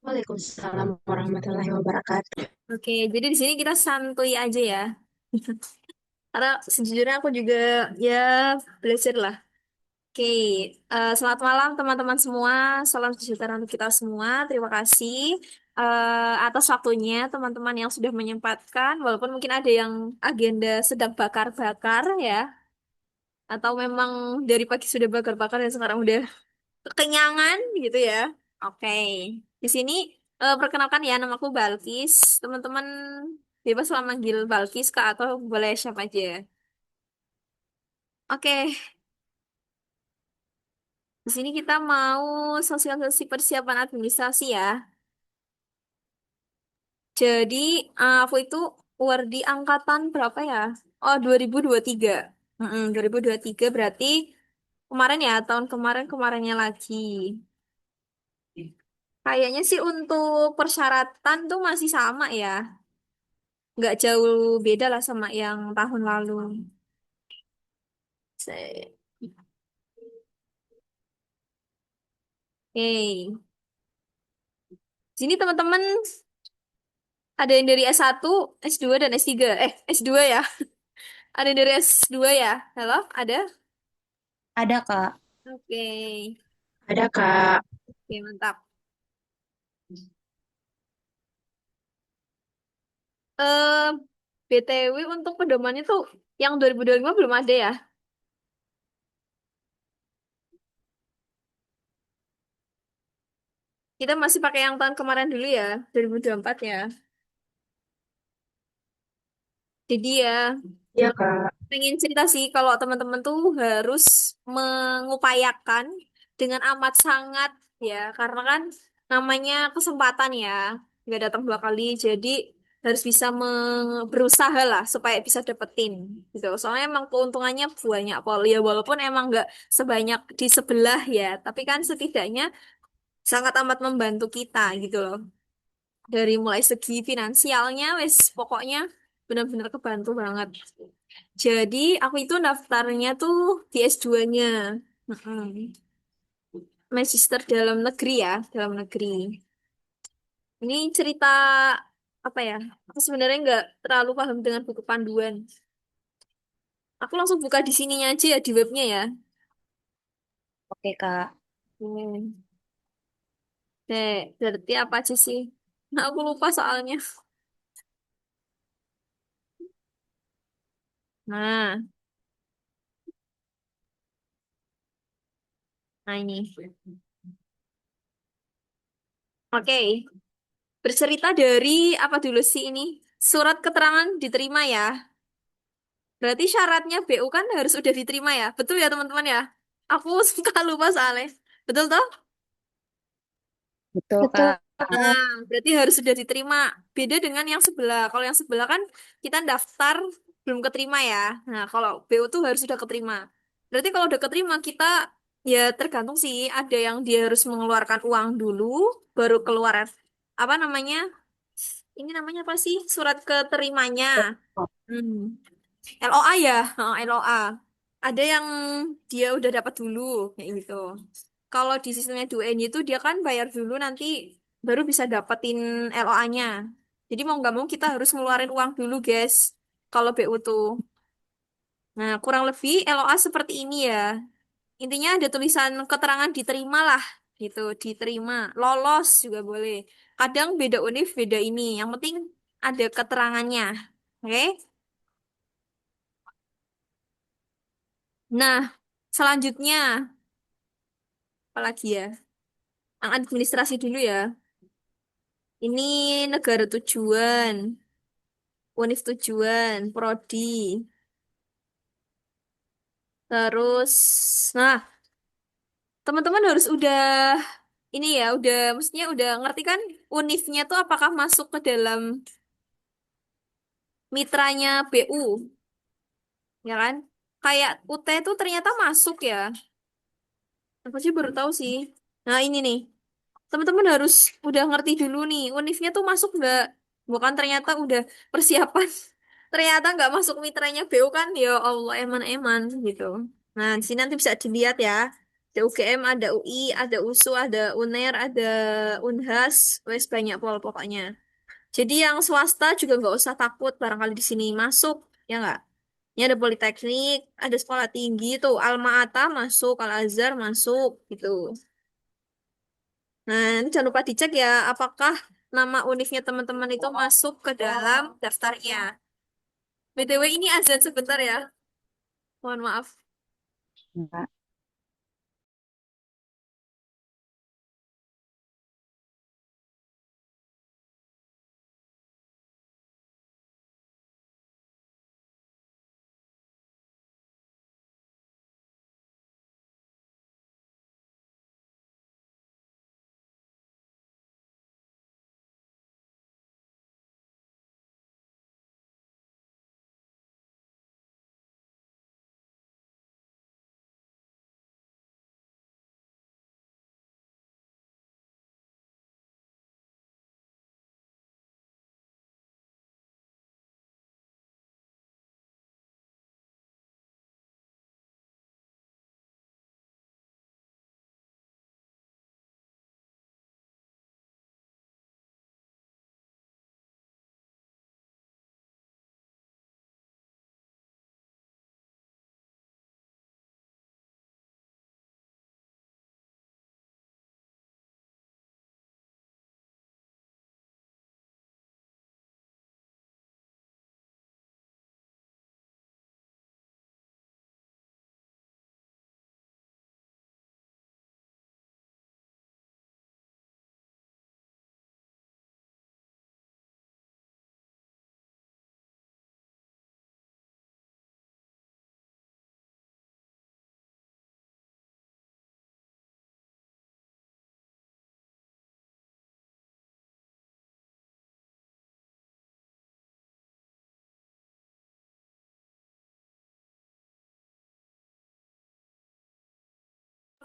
Waalaikumsalam warahmatullahi wabarakatuh. Oke, jadi di sini kita santuy aja ya. Karena sejujurnya aku juga ya belajar lah. Oke, selamat malam teman-teman semua. Salam sejahtera untuk kita semua. Terima kasih atas waktunya teman-teman yang sudah menyempatkan. Walaupun mungkin ada yang agenda sedang bakar-bakar ya. Atau memang dari pagi sudah bakar-bakar dan sekarang udah kekenyangan gitu ya. Oke, di sini perkenalkan ya, namaku Balkis. Teman-teman bebas lah manggil Balkis Kak atau boleh siapa aja. Oke, di sini kita mau sosialisasi persiapan administrasi ya. Jadi aku itu Wardi angkatan berapa ya? Oh, 2023. 2023 berarti kemarin ya, tahun kemarin-kemarinnya lagi. Kayaknya sih untuk persyaratan tuh masih sama ya. Nggak jauh beda lah sama yang tahun lalu. Se- Oke. Sini teman-teman ada yang dari S1, S2 dan S3. S2 ya. Ada yang dari S2 ya. Halo, ada? Ada Kak. Oke. Ada Kak. Oke, mantap. Eh, BTW untuk pedoman itu yang 2025 belum ada ya. Kita masih pakai yang tahun kemarin dulu ya, 2024 ya. Jadi ya, Iya Kak. pengen cerita sih kalau teman-teman tuh harus mengupayakan dengan amat sangat ya, karena kan namanya kesempatan ya, nggak datang dua kali, jadi harus bisa berusaha lah supaya bisa dapetin gitu. Soalnya emang keuntungannya banyak Pol ya, walaupun emang nggak sebanyak di sebelah ya, tapi kan setidaknya sangat amat membantu kita gitu loh. Dari mulai segi finansialnya, wes pokoknya benar-benar kebantu banget. Jadi aku itu daftarnya tuh di S2-nya. Magister dalam negeri ya, dalam negeri. Ini cerita apa ya? Aku sebenarnya nggak terlalu paham dengan buku panduan. Aku langsung buka di sininya aja ya, di webnya ya. Oke Kak. Hmm. Berarti apa aja sih? Nah, aku lupa soalnya. Nah, nah ini. Oke, bercerita dari apa dulu sih ini? Surat keterangan diterima ya. Berarti syaratnya BU kan harus udah diterima ya. Betul ya teman-teman ya? Aku suka lupa soalnya. Betul toh? Betul Betul. Kak. Nah, berarti harus sudah diterima. Beda dengan yang sebelah. Kalau yang sebelah kan kita daftar belum keterima ya. Nah, kalau BU tuh harus sudah keterima. Berarti kalau udah keterima kita ya tergantung sih. Ada yang dia harus mengeluarkan uang dulu, baru keluar apa namanya? Ini namanya apa sih? Surat keterimanya. Hmm. LOA ya, LOA. Ada yang dia udah dapat dulu, kayak gitu. Kalau di sistemnya 2N itu dia kan bayar dulu nanti baru bisa dapetin LOA-nya. Jadi mau nggak mau kita harus ngeluarin uang dulu, guys. Kalau BU tuh. Nah, kurang lebih LOA seperti ini ya. Intinya ada tulisan keterangan diterima lah, gitu. Diterima. Lolos juga boleh. Kadang beda univ, beda ini. Yang penting ada keterangannya. Oke? Nah, selanjutnya, apalagi ya? Yang administrasi dulu ya. Ini negara tujuan, univ tujuan, prodi. Terus, nah, teman-teman harus udah ini ya, udah maksudnya udah ngerti kan univnya tuh apakah masuk ke dalam mitranya BU, ya kan? Kayak UT tuh ternyata masuk ya. Aku sih baru tahu sih. Nah, ini nih. Teman-teman harus udah ngerti dulu nih, univnya tuh masuk nggak? Bukan ternyata udah persiapan, ternyata nggak masuk mitranya BU kan? Ya Allah, eman-eman gitu. Nah, di sini nanti bisa dilihat ya. Ada UGM, ada UI, ada USU, ada UNER, ada UNHAS, wes banyak pokoknya. Jadi yang swasta juga nggak usah takut barangkali di sini masuk, ya nggak? Ini ada Politeknik, ada sekolah tinggi tuh, Alma Ata masuk, Al Azhar masuk, gitu. Nah, ini jangan lupa dicek ya, apakah nama univnya teman-teman itu masuk ke dalam daftarnya. BTW ini azan sebentar ya, mohon maaf. Kak.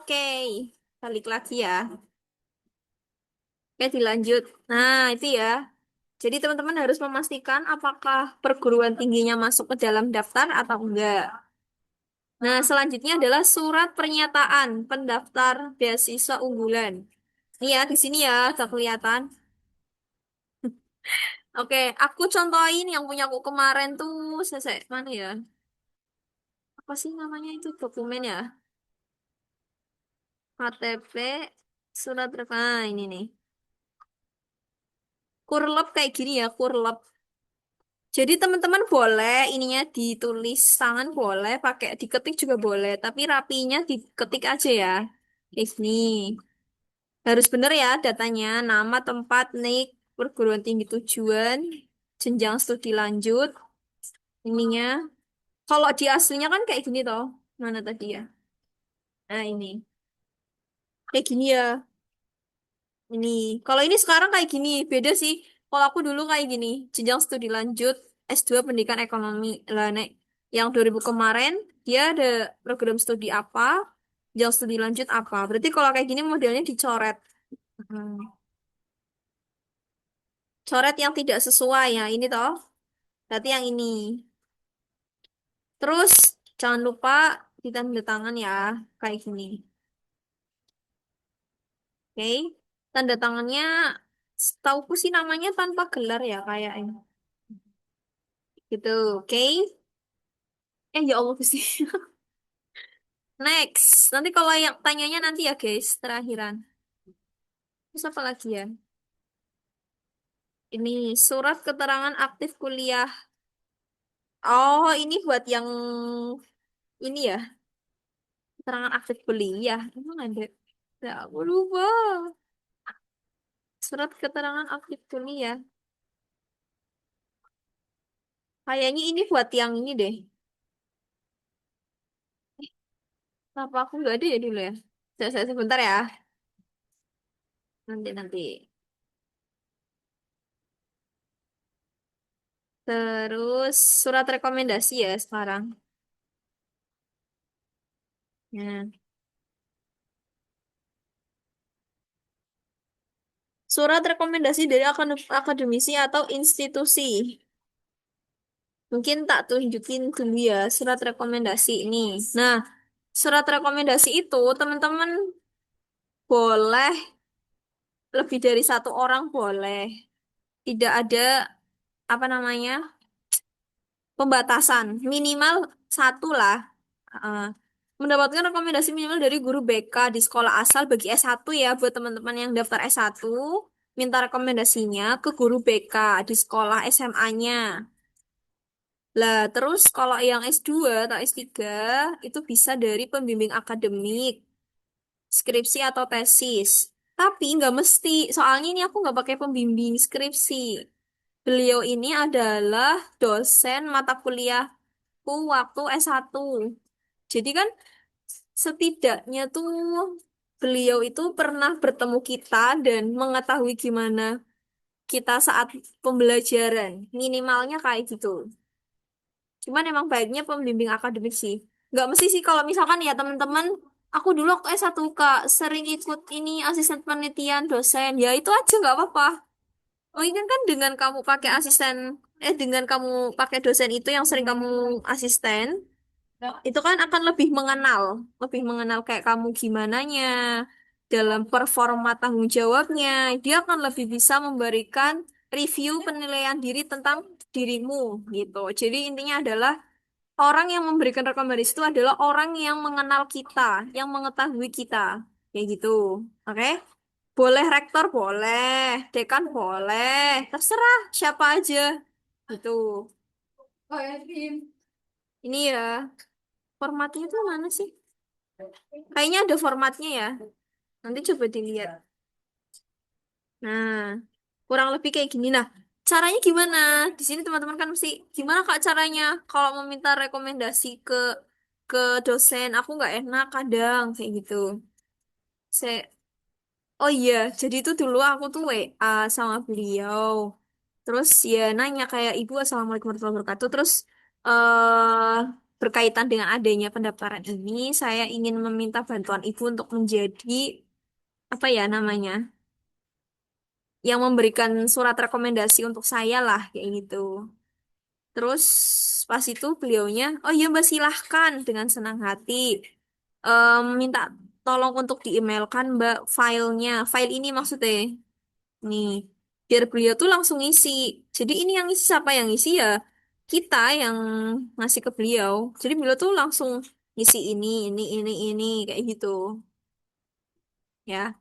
Oke, balik lagi ya. Oke, dilanjut. Nah, itu ya. Jadi teman-teman harus memastikan apakah perguruan tingginya masuk ke dalam daftar atau enggak. Nah, selanjutnya adalah surat pernyataan pendaftar beasiswa unggulan. Ini ya, di sini ya, udah kelihatan. Oke, aku contohin yang punya aku kemarin tuh, mana ya? Apa sih namanya itu dokumen ya? KTP, surat ini nih. Kurlep kayak gini ya, kurlep. Jadi teman-teman boleh ininya ditulis tangan boleh, pakai diketik juga boleh, tapi rapinya diketik aja ya. Kayak gini. Harus bener ya datanya, nama, tempat, nik, perguruan tinggi tujuan, jenjang studi lanjut, ininya. Kalau di aslinya kan kayak gini toh. Mana tadi ya? Nah ini. Kayak gini ya. Ini. Kalau ini sekarang kayak gini, beda sih. Kalau aku dulu kayak gini, jenjang studi lanjut, S2 Pendidikan Ekonomi. Lah, Nek, yang 2000 kemarin, dia ada program studi apa, jenjang studi lanjut apa. Berarti kalau kayak gini modelnya dicoret. Hmm. Coret yang tidak sesuai ya, ini toh. Berarti yang ini. Terus, jangan lupa ditanda tangan ya, kayak gini. Oke. Tanda tangannya, setauku sih namanya tanpa gelar ya, kayak ini. Gitu, oke. Ya Allah Gusti. Next. Nanti kalau yang tanyanya nanti ya guys, terakhiran. Terus apa lagi ya? Ini surat keterangan aktif kuliah. Oh, ini buat yang ini ya, keterangan aktif kuliah. Emang ada? Ya, aku lupa. Surat keterangan aktif kuliah. Kayaknya ini buat yang ini deh. Kenapa aku nggak ada ya dulu ya? Saya sebentar ya. Nanti. Terus surat rekomendasi ya sekarang. Nah, surat rekomendasi dari akademisi atau institusi. Mungkin tak tunjukin dulu ya surat rekomendasi ini. Nah, surat rekomendasi itu teman-teman boleh lebih dari satu orang boleh. Tidak ada apa namanya pembatasan. Minimal satu lah. Eh, mendapatkan rekomendasi minimal dari guru BK di sekolah asal bagi S1 ya buat teman-teman yang daftar S1 minta rekomendasinya ke guru BK di sekolah SMA-nya. Lah, terus kalau yang S2 atau S3 itu bisa dari pembimbing akademik, skripsi atau tesis. Tapi nggak mesti, soalnya ini aku nggak pakai pembimbing skripsi. Beliau ini adalah dosen mata kuliahku waktu S1. Jadi kan setidaknya tuh beliau itu pernah bertemu kita dan mengetahui gimana kita saat pembelajaran. Minimalnya kayak gitu. Cuman emang baiknya pembimbing akademik sih. Nggak mesti sih kalau misalkan ya teman-teman, aku dulu waktu S1 Kak sering ikut ini asisten penelitian dosen. Ya itu aja nggak apa-apa. Oh ini kan dengan kamu pakai asisten, dengan kamu pakai dosen itu yang sering kamu asisten, itu kan akan lebih mengenal kayak kamu gimananya dalam performa tanggung jawabnya. Dia akan lebih bisa memberikan review penilaian diri tentang dirimu gitu. Jadi intinya adalah orang yang memberikan rekomendasi itu adalah orang yang mengenal kita, yang mengetahui kita. Kayak gitu. Oke? Boleh rektor, boleh. Dekan, boleh. Terserah siapa aja. Gitu. Ini ya, formatnya itu mana sih? Kayaknya ada formatnya ya. Nanti coba dilihat. Nah, kurang lebih kayak gini. Nah, caranya gimana? Di sini teman-teman kan mesti gimana Kak caranya kalau meminta rekomendasi ke dosen, aku nggak enak kadang kayak gitu. Saya, oh iya, jadi itu dulu aku tuh WA sama beliau. Terus ya nanya kayak Ibu Assalamualaikum warahmatullahi wabarakatuh. Terus eh berkaitan dengan adanya pendaftaran ini, saya ingin meminta bantuan Ibu untuk menjadi apa ya namanya, yang memberikan surat rekomendasi untuk saya lah kayak gitu. Terus pas itu beliaunya, oh iya Mbak silahkan dengan senang hati. Minta tolong untuk di-emailkan Mbak filenya. File ini maksudnya. Nih, biar beliau tuh langsung ngisi. Jadi ini yang ngisi siapa yang ngisi ya? Kita yang ngasih ke beliau. Jadi beliau tuh langsung ngisi ini kayak gitu. Ya,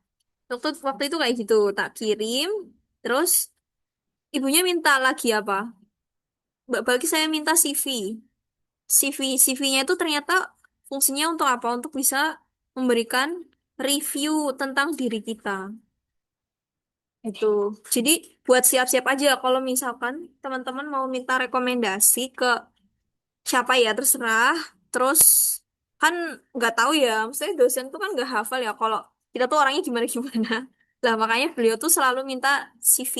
waktu itu kayak gitu. Tak kirim. Terus ibunya minta lagi apa? Mbak bagi saya minta CV. CV-nya itu ternyata fungsinya untuk apa? Untuk bisa memberikan review tentang diri kita. Itu. Jadi buat siap-siap aja kalau misalkan teman-teman mau minta rekomendasi ke siapa ya terserah. Terus kan nggak tahu ya, maksudnya dosen tuh kan nggak hafal ya kalau kita tuh orangnya gimana-gimana. Lah makanya beliau tuh selalu minta CV.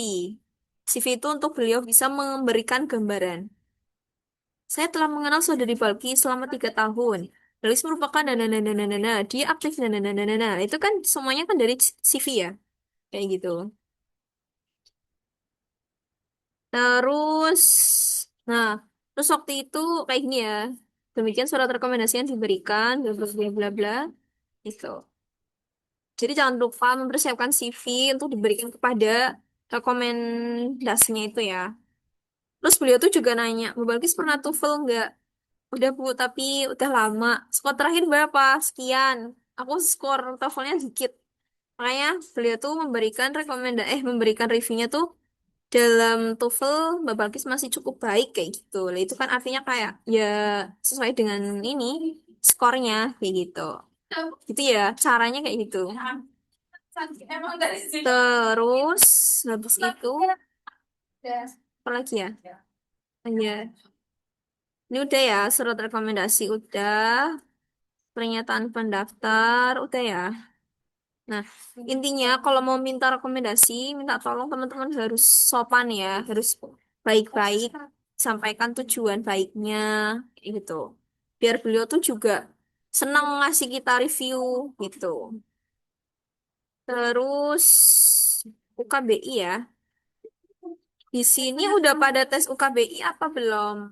CV itu untuk beliau bisa memberikan gambaran. Saya telah mengenal saudari Balki selama 3 tahun. Lalis merupakan dia aktif itu kan semuanya kan dari CV ya, kayak gitu. Terus, nah, terus waktu itu kayak gini ya. Demikian surat rekomendasi yang diberikan, bla bla bla bla bla. Itu. Jadi jangan lupa mempersiapkan CV untuk diberikan kepada rekomendasinya itu ya. Terus beliau tuh juga nanya, Bu Balkis pernah TOEFL nggak? Udah Bu, tapi udah lama. Skor terakhir berapa? Sekian. Aku skor TOEFL-nya dikit. Makanya beliau tuh memberikan reviewnya tuh dalam TOEFL Mbak Balkis masih cukup baik kayak gitu. Lah itu kan artinya kayak ya sesuai dengan ini skornya kayak gitu. Gitu ya, caranya kayak gitu. Terus habis itu apa lagi ya? Ya, ini udah ya surat rekomendasi udah, pernyataan pendaftar udah ya. Nah, intinya kalau mau minta rekomendasi, minta tolong teman-teman harus sopan ya, harus baik-baik, sampaikan tujuan baiknya, kayak gitu. Biar beliau tuh juga senang ngasih kita review gitu. Terus UKBI ya. Di sini udah pada tes UKBI apa belum?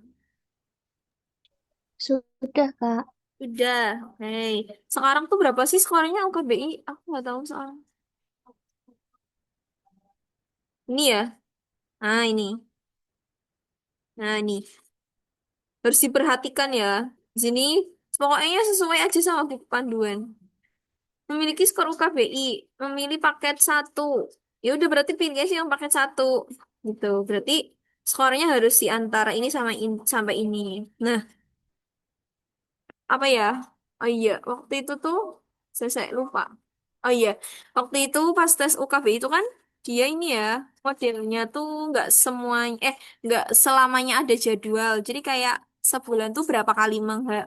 Sudah, Kak. Udah. Oke. Sekarang tuh berapa sih skornya UKBI? Aku nggak tahu sekarang. Ini ya. Nah, ini. Nah, ini. Harus diperhatikan ya. Di sini pokoknya sesuai aja sama buku panduan. Memiliki skor UKBI, memilih paket satu. Ya udah berarti pilih aja yang paket satu. Gitu. Berarti skornya harus di antara ini sama sampai ini. Nah, apa ya? Oh iya, waktu itu tuh saya lupa. Oh iya, waktu itu pas tes UKB itu kan dia ini ya modelnya tuh nggak semuanya nggak selamanya ada jadwal. Jadi kayak sebulan tuh berapa kali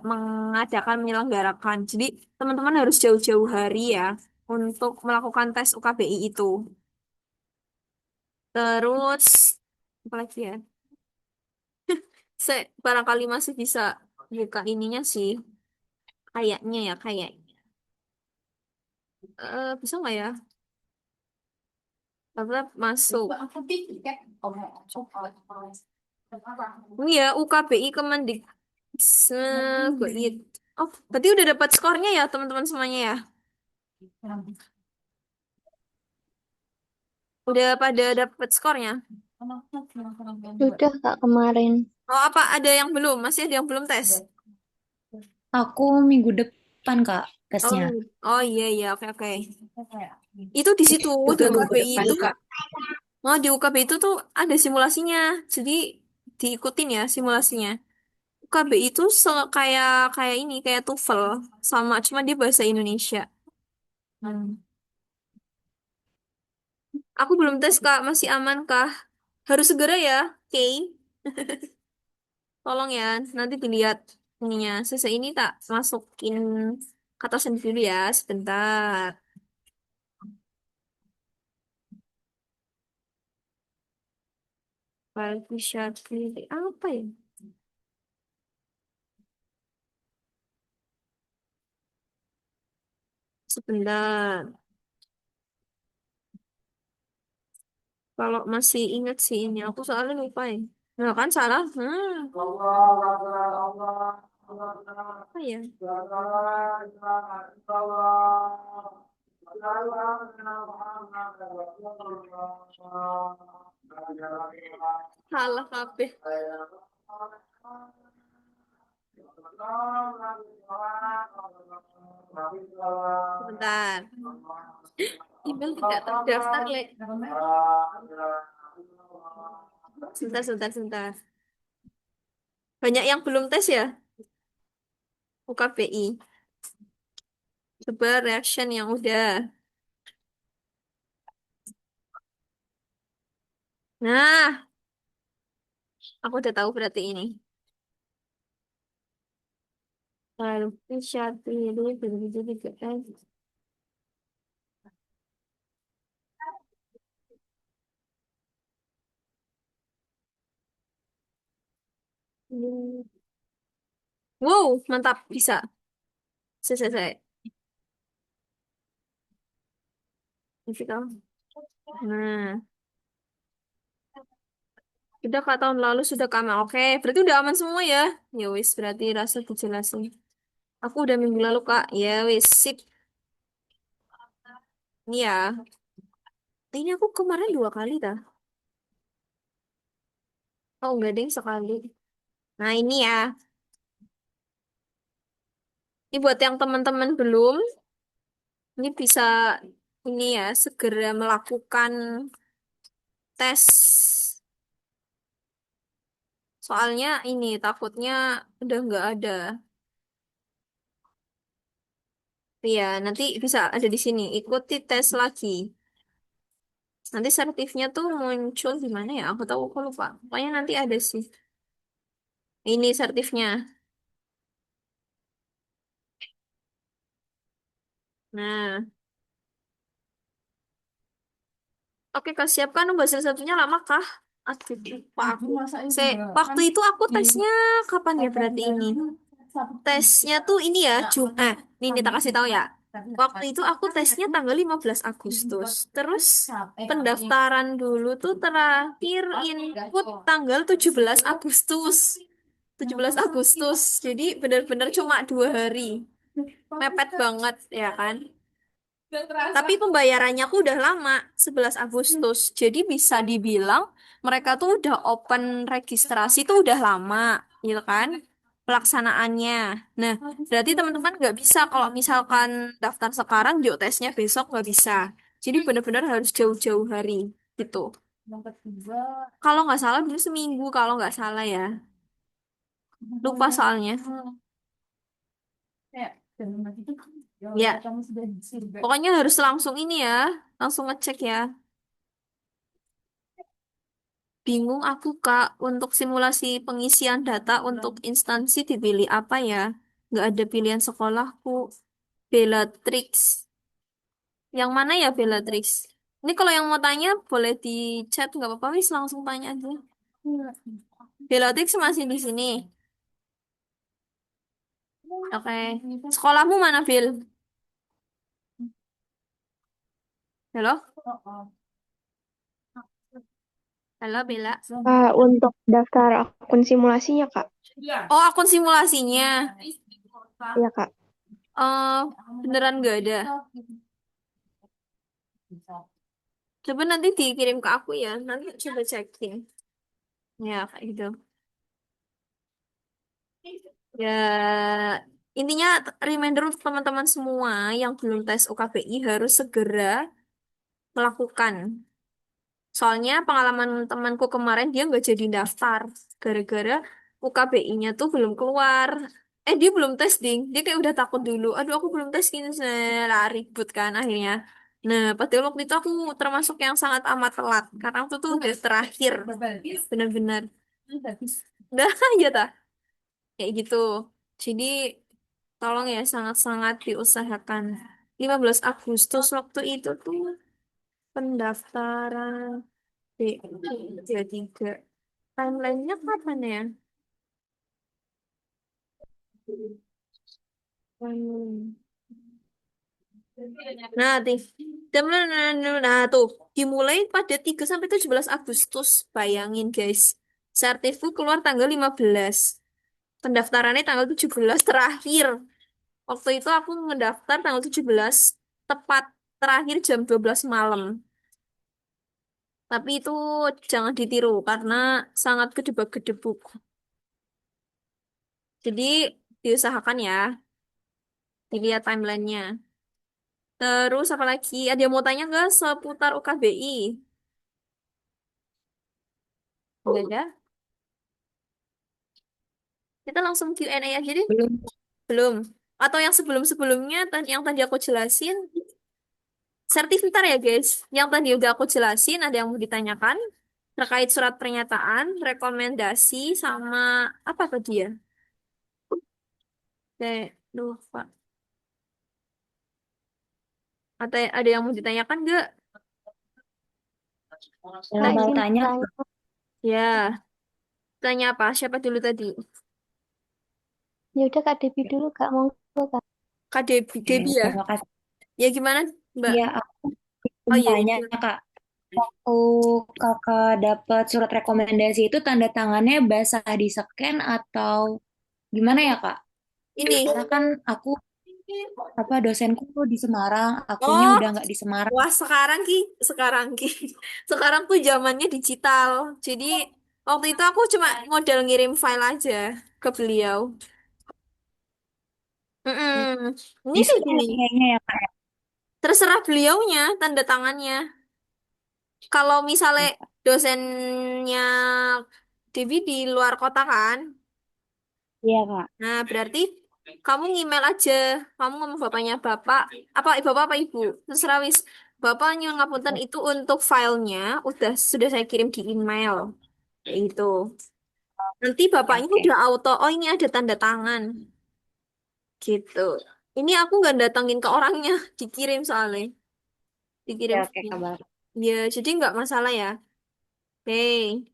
mengadakan menyelenggarakan. Jadi teman-teman harus jauh-jauh hari ya untuk melakukan tes UKBI itu. Terus apa lagi ya? Saya barangkali masih bisa buka ininya sih, kayaknya ya kayaknya. Bisa nggak ya? Apa masuk? Ini ya UKBI Kemendikbud. Oh, berarti udah dapat skornya ya teman-teman semuanya ya? Udah pada dapat skornya? Sudah Kak kemarin. Oh, apa ada yang belum? Masih ada yang belum tes? Aku minggu depan, Kak, Oh, tesnya. oh iya iya oke oke. Itu di situ di Juga minggu UKBI depan, itu, Kak. oh di UKBI itu tuh ada simulasinya. Jadi diikutin ya simulasinya. UKBI itu kayak kayak ini kayak TOEFL sama cuma dia bahasa Indonesia. Hmm. Aku belum tes Kak, masih aman kah? Harus segera ya, oke? Tolong ya, nanti dilihat ininya. Selesai ini tak masukin kata sendiri dulu ya, sebentar. Bisa pilih apa ya? Sebentar. Kalau masih ingat sih ini, aku soalnya lupa ya. Nah kan salah. Apa ya? Salah kabeh. Sebentar. Email tidak terdaftar, Le. Sebentar, sebentar, sebentar. Banyak yang belum tes ya, UKBI. Coba reaction yang udah. Nah, aku udah tahu berarti ini. Lalu bisa pilih begitu juga kan. Wow, mantap, bisa. Selesai. Fisika. Nah, udah Kak tahun lalu sudah kami. Oke, berarti udah aman semua ya. Ya wis, berarti rasa dijelasin. Aku udah minggu lalu Kak. Ya wis, sip. Ini ya. Ini aku kemarin 2 kali dah. Oh enggak deh, sekali. Nah ini ya. Ini buat yang teman-teman belum. Ini bisa ini ya segera melakukan tes. Soalnya ini takutnya udah nggak ada. Iya, nanti bisa ada di sini. Ikuti tes lagi. Nanti sertifnya tuh muncul di mana ya? Aku tahu, aku lupa. Pokoknya nanti ada sih. Ini sertifnya. Nah, oke Kak, siapkan hasil satunya lama kah? Aduh, lupa aku. Waktu itu aku tesnya kapan ya berarti ini? Tesnya tuh ini ya, ini tak kasih tahu ya. Waktu itu aku tesnya tanggal 15 Agustus. Terus pendaftaran dulu tuh terakhir input tanggal 17 Agustus. 17 Agustus. Jadi benar-benar cuma 2 hari. Mepet banget ya kan? Tapi pembayarannya aku udah lama, 11 Agustus. Jadi bisa dibilang mereka tuh udah open registrasi tuh udah lama, gitu kan? Pelaksanaannya. Nah, berarti teman-teman nggak bisa kalau misalkan daftar sekarang, yuk tesnya besok nggak bisa. Jadi benar-benar harus jauh-jauh hari, gitu. Kalau nggak salah dulu seminggu, kalau nggak salah ya. Lupa soalnya. Ya, pokoknya harus langsung ini ya, langsung ngecek ya. Bingung aku Kak, untuk simulasi pengisian data untuk instansi dipilih apa ya? Nggak ada pilihan sekolahku. Bellatrix. Yang mana ya Bellatrix? Ini kalau yang mau tanya boleh di chat nggak apa-apa, wis langsung tanya aja. Bellatrix masih di sini. Oke. Sekolahmu mana, Bil? Halo? Halo, Bella. Untuk daftar akun simulasinya, Kak. Oh, akun simulasinya. Iya, Kak. Eh, beneran nggak ada. Coba nanti dikirim ke aku ya. Nanti coba checking. Ya, kayak gitu. Ya, intinya reminder untuk teman-teman semua yang belum tes UKBI harus segera melakukan. Soalnya pengalaman temanku kemarin dia nggak jadi daftar gara-gara UKBI-nya tuh belum keluar. Dia belum tes ding. Dia kayak udah takut dulu. Aduh aku belum tes gini lah ribut kan akhirnya. Nah, padahal waktu itu aku termasuk yang sangat amat telat karena waktu itu udah terakhir benar-benar. Udah ya ta kayak gitu. Jadi tolong ya sangat-sangat diusahakan. 15 Agustus waktu itu tuh pendaftaran D33. Timelinenya kapan ya? Hmm. Nah, nah tuh dimulai pada 3 sampai 17 Agustus. Bayangin guys. Sertifku keluar tanggal 15. Pendaftarannya tanggal 17 terakhir. Waktu itu aku ngedaftar tanggal 17 tepat terakhir jam 12 malam. Tapi itu jangan ditiru karena sangat gedebak-gedebuk. Jadi diusahakan ya, dilihat timelinenya. Terus apa lagi? Ada yang mau tanya nggak seputar UKBI? Nggak ada? Kita langsung Q&A aja deh. Belum. Belum. Atau yang sebelum-sebelumnya, yang tadi aku jelasin, sertifikator ya guys. Yang tadi udah aku jelasin, ada yang mau ditanyakan terkait surat pernyataan, rekomendasi, sama apa tadi ya? Lupa. Atau ada yang mau ditanyakan nggak? Yang Kak, mau izin tanya, tanya. Ya, tanya apa? Siapa dulu tadi? Ya udah Kak Devi dulu, Kak. Monggo, Kak. Kak Debi, ya Debi ya? terima kasih. Ya gimana, Mbak? Ya, aku Oh ingin iya, tanya iya. Kak, waktu Kakak dapat surat rekomendasi itu tanda tangannya basah di scan atau gimana ya Kak? Ini. Karena kan aku dosenku tuh di Semarang, akunya Oh, udah nggak di Semarang. wah sekarang Ki. Sekarang tuh zamannya digital. Jadi waktu itu aku cuma modal ngirim file aja ke beliau. Mm-mm. Ini Di kayak scan gini. kayaknya ya Kak. Terserah beliaunya tanda tangannya. Kalau misalnya Ya. dosennya Devi di luar kota kan, Iya Kak. nah berarti kamu ngemail aja. Kamu ngomong bapaknya bapak, bapak apa ibu, terserah wis. Bapak nyuwun ngapunten itu untuk filenya sudah saya kirim di email. Kayak gitu. Nanti Oke, bapaknya oke. udah auto, oh ini ada tanda tangan. Gitu. Ini aku nggak datangin ke orangnya, dikirim soalnya. Oke, Dikirim. oke kabar. Ya, jadi nggak masalah ya. Oke.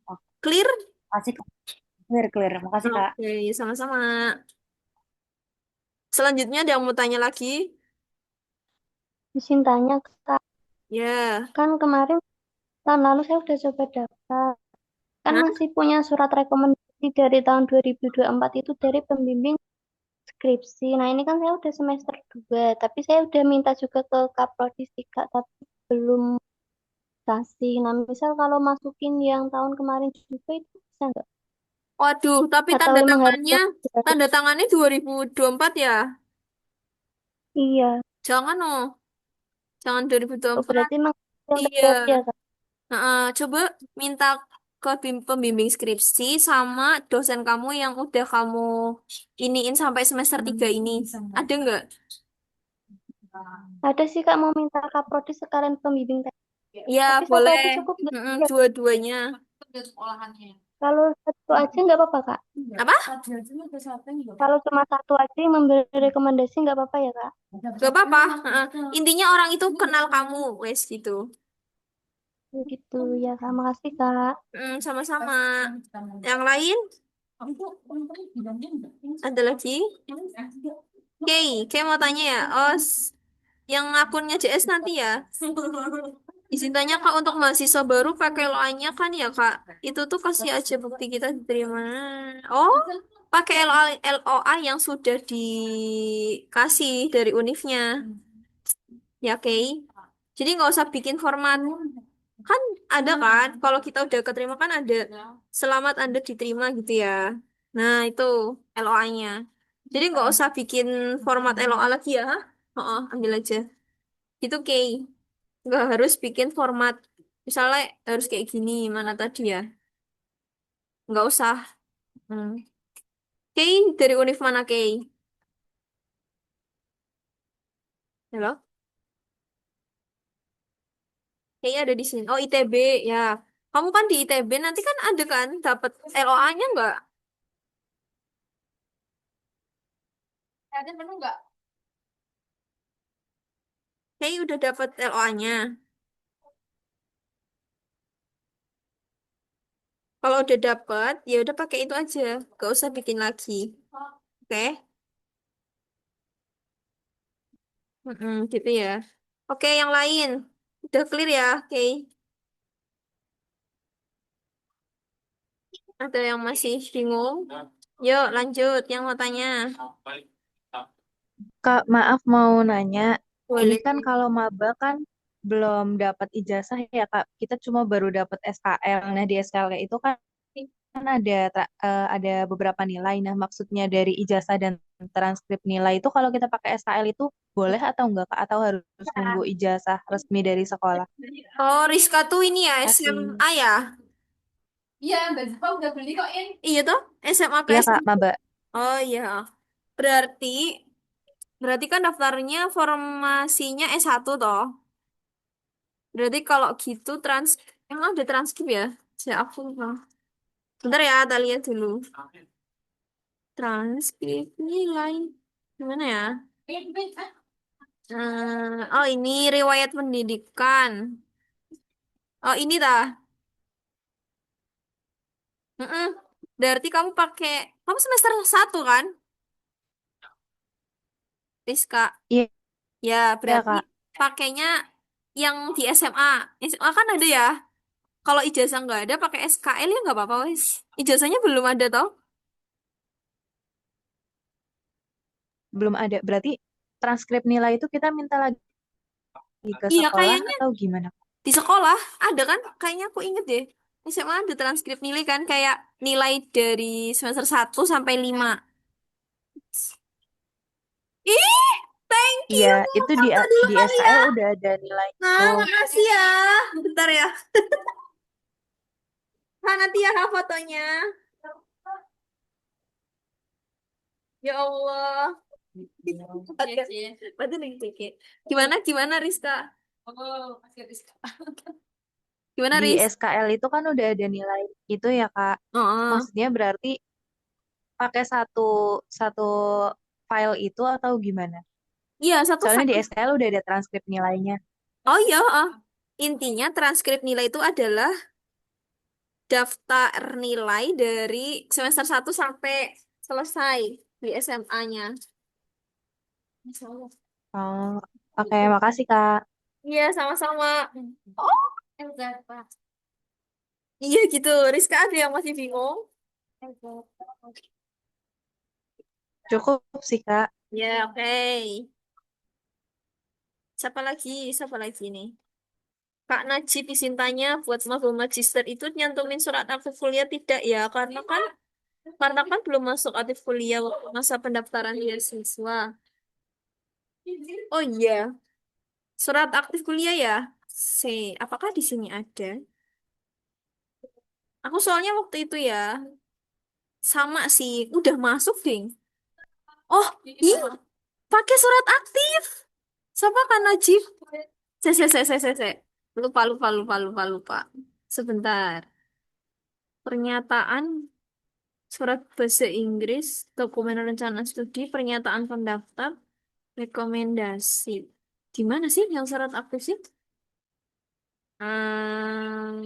Oke, Clear? makasih Kak. Clear, clear. Makasih Kak. Oke, sama-sama. Selanjutnya ada yang mau tanya lagi? Izin tanya, Kak. Ya. Kan kemarin tahun lalu saya udah coba daftar. Kan Hah? masih punya surat rekomendasi skripsi dari tahun 2024 itu dari pembimbing skripsi. Nah, ini kan saya udah semester 2, tapi saya udah minta juga ke Kaprodi sih, Kak, tapi belum kasih. Nah, misal kalau masukin yang tahun kemarin juga itu bisa nggak? Waduh, tapi Atau memang harus yang baru? tanda tangannya 2024 ya? Iya, Jangan oh, jangan oh, 2024. berarti memang yang Iya. terjadi ya, Kak? Coba minta ke pembimbing skripsi sama dosen kamu yang udah kamu iniin sampai semester 3 ini. Ada nggak? Ada sih, Kak, mau minta Kaprodi sekalian pembimbing tadi. Ya, Tapi satu boleh. aja cukup nggak? Mm-mm, Ya, dua-duanya. kalau satu aja nggak apa-apa, Kak. Apa? Kalau cuma satu aja yang memberi rekomendasi nggak apa-apa ya, Kak? Gak apa-apa. Intinya orang itu kenal kamu, wes gitu. Begitu ya, Kak. Makasih, Kak. Sama-sama. Yang lain ada lagi? Kay mau tanya ya. Yang akunnya JS nanti ya. Izin tanya Kak, untuk mahasiswa baru pakai LOA-nya kan ya Kak. Itu tuh kasih aja bukti kita diterima. Oh, pakai LOA yang sudah dikasih dari univnya. Ya, Jadi nggak usah bikin format. Kan ada kan, kalau kita udah keterima kan ada selamat Anda diterima gitu ya. Nah, itu LOA-nya. Jadi nggak usah bikin format LOA lagi ya. Oh, ambil aja. Itu nggak harus bikin format. Misalnya harus kayak gini, mana tadi ya? Nggak usah. Hmm. Dari univ mana Halo? Ada di sini. Oh, ITB ya. Kamu kan di ITB, nanti kan ada kan dapat LOA-nya nggak? Ada penuh nggak? Udah dapat LOA-nya. Kalau udah dapet, ya udah pakai itu aja. Gak usah bikin lagi. Oke? Gitu ya. Oke, yang lain. Udah clear ya, oke. Ada yang masih bingung? Yuk, lanjut. Yang mau tanya. Kak, maaf mau nanya. Ini Boleh. kan kalau maba kan belum dapat ijazah ya Kak. Kita cuma baru dapat SKL. Nah di SKL itu kan ada beberapa nilai. Nah maksudnya dari ijazah dan transkrip nilai itu kalau kita pakai SKL itu boleh atau enggak Kak? Atau harus nunggu ijazah resmi dari sekolah? Oh, Rizka tuh ini ya, Kasih. SMA ya? Iya, Mbak Ziva udah beli kok ini. Iya tuh, SMA ke Iya Kak, SMA. maba. Oh iya. Berarti, berarti kan daftarnya formasinya S1 toh. Berarti kalau gitu emang ada transkrip ya? Saya aku lupa. Bentar ya, kita lihat dulu. Transkrip nilai. Gimana ya? Oh ini riwayat pendidikan. Oh ini dah. Mm-mm. Berarti kamu semester 1 kan, Rizka? Iya, Ya, iya berarti Kak. pakainya yang di SMA. SMA kan ada ya. Kalau ijazah nggak ada, pakai SKL ya nggak apa-apa, wes. Ijazahnya belum ada toh? Belum ada. Berarti transkrip nilai itu kita minta lagi ke Iya, sekolah kayaknya atau gimana? di sekolah ada kan? Kayaknya aku inget deh. SMA ada transkrip nilai kan, kayak nilai dari semester 1 sampai 5. Ih, thank Iya, you. itu Foto dulu di kali ya. SKL udah ada nilai itu. Nah, makasih ya. Bentar ya. Nah, nanti ya Kak, fotonya. Ya Allah. Oke. Berarti lagi pikir. Gimana Rizka? Gimana Di Riz? SKL itu kan udah ada nilai itu ya, Kak. Oh, Maksudnya berarti pakai satu satu file itu atau gimana? iya satu Soalnya di file. SKL udah ada transkrip nilainya. Oh iya, intinya transkrip nilai itu adalah daftar nilai dari semester 1 sampai selesai di SMA-nya. Oh, oke, makasih, Kak. Iya, sama-sama. Oh, iya gitu. Rizka ada yang masih bingung? Cukup sih, Kak. Ya, oke. Siapa lagi? Siapa lagi nih? Kak Najib izin tanya buat maba magister itu nyantumin surat aktif kuliah tidak ya? Karena kan belum masuk aktif kuliah waktu masa pendaftaran beasiswa. Oh iya, surat aktif kuliah ya. Apakah di sini ada? Aku soalnya waktu itu ya sama sih, udah masuk ding. Oh, ih, pakai surat aktif. Siapa kan Najib? Se. Lupa, lupa, lupa, lupa, lupa. Sebentar. Pernyataan surat bahasa Inggris, dokumen rencana studi, pernyataan pendaftar, rekomendasi. Di mana sih yang surat aktif sih? Hmm,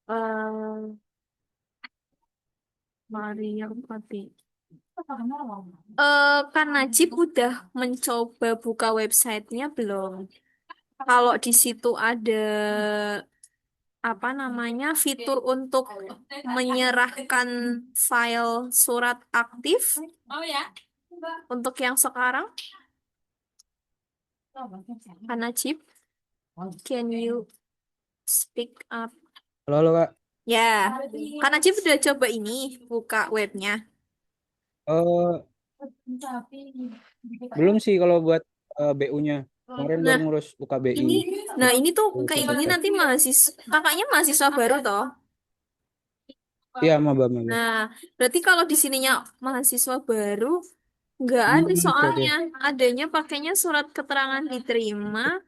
eh, Maria Pati. Kan Najib udah mencoba buka websitenya belum? Kalau di situ ada apa namanya fitur untuk menyerahkan file surat aktif untuk yang sekarang, Kan Najib, can you speak up? Halo, halo Kak. Ya, Kan Najib udah coba ini buka webnya. Eh, belum sih kalau buat BU-nya. Kemarin baru Nah, ngurus UKBI. ini, nah ini tuh Baru kayak gini selesai. nanti kakaknya mahasiswa baru toh. Iya, maba. Nah, berarti kalau di sininya mahasiswa baru, nggak ada Oke, soalnya. oke. Adanya pakainya surat keterangan diterima.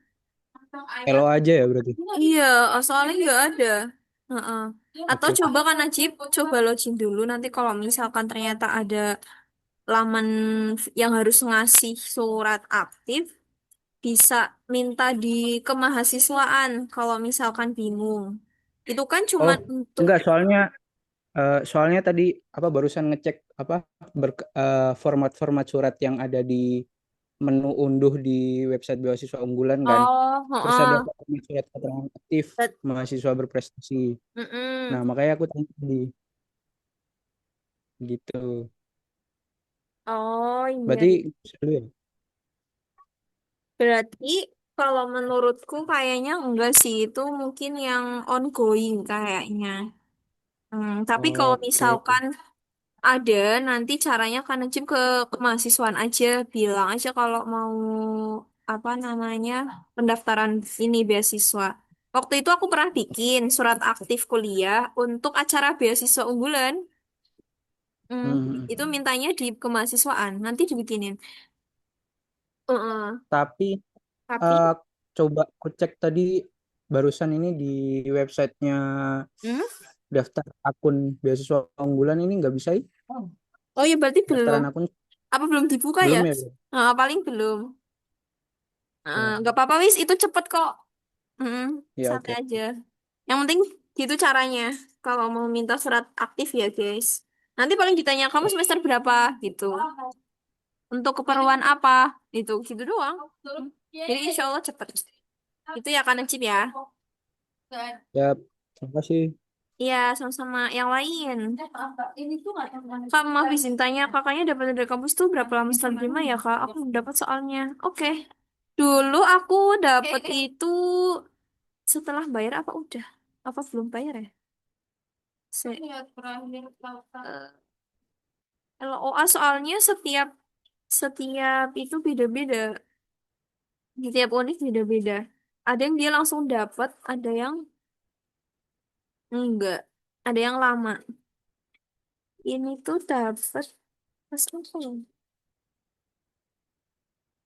LO aja ya berarti. Iya, soalnya nggak ada. Heeh. Atau Oke. coba kan Najib, coba login dulu. Nanti kalau misalkan ternyata ada laman yang harus ngasih surat aktif, bisa minta di kemahasiswaan kalau misalkan bingung. Itu kan Oh, cuman untuk enggak, soalnya tadi apa barusan ngecek apa format-format surat yang ada di menu unduh di website beasiswa unggulan kan. oh, Terus ada heeh. format surat keterangan aktif mahasiswa berprestasi. Nah, Mm-mm. makanya aku tanya tadi gitu. Oh iya. Berarti seru ya? Berarti kalau menurutku kayaknya enggak sih itu mungkin yang ongoing kayaknya. Tapi kalau Oke. misalkan ada nanti caranya kan Najib ke kemahasiswaan aja bilang aja kalau mau apa namanya pendaftaran ini beasiswa. Waktu itu aku pernah bikin surat aktif kuliah untuk acara beasiswa unggulan. Hmm, Hmm. itu mintanya di kemahasiswaan nanti dibikinin. Heeh. Tapi Tapi eh, coba aku cek tadi barusan ini di websitenya hmm? daftar akun beasiswa unggulan ini nggak bisa ya? Oh ya berarti belum. Daftaran akun Apa belum dibuka ya? belum ya, Bro? Nah, paling belum. Oh, Nggak apa-apa wis, itu cepet kok. Mm, ya santai oke. aja. Yang penting gitu caranya. Kalau mau minta surat aktif ya guys. Nanti paling ditanya kamu semester berapa gitu. Untuk keperluan apa? Itu gitu doang. Jadi insya Allah cepet. Itu ya kan Cip ya. Ya, terima kasih. Iya, sama-sama yang lain. Kak, maaf izin tanya, kakaknya dapat dari kampus tuh berapa lama setelah terima ya, Kak? Aku belum dapat soalnya. Oke. Dulu aku dapat itu setelah bayar apa udah? Apa belum bayar ya? LOA soalnya setiap setiap itu beda-beda. Di tiap univ beda-beda. Ada yang dia langsung dapat, ada yang enggak. Ada yang lama. Ini tuh dapat pas apa ya?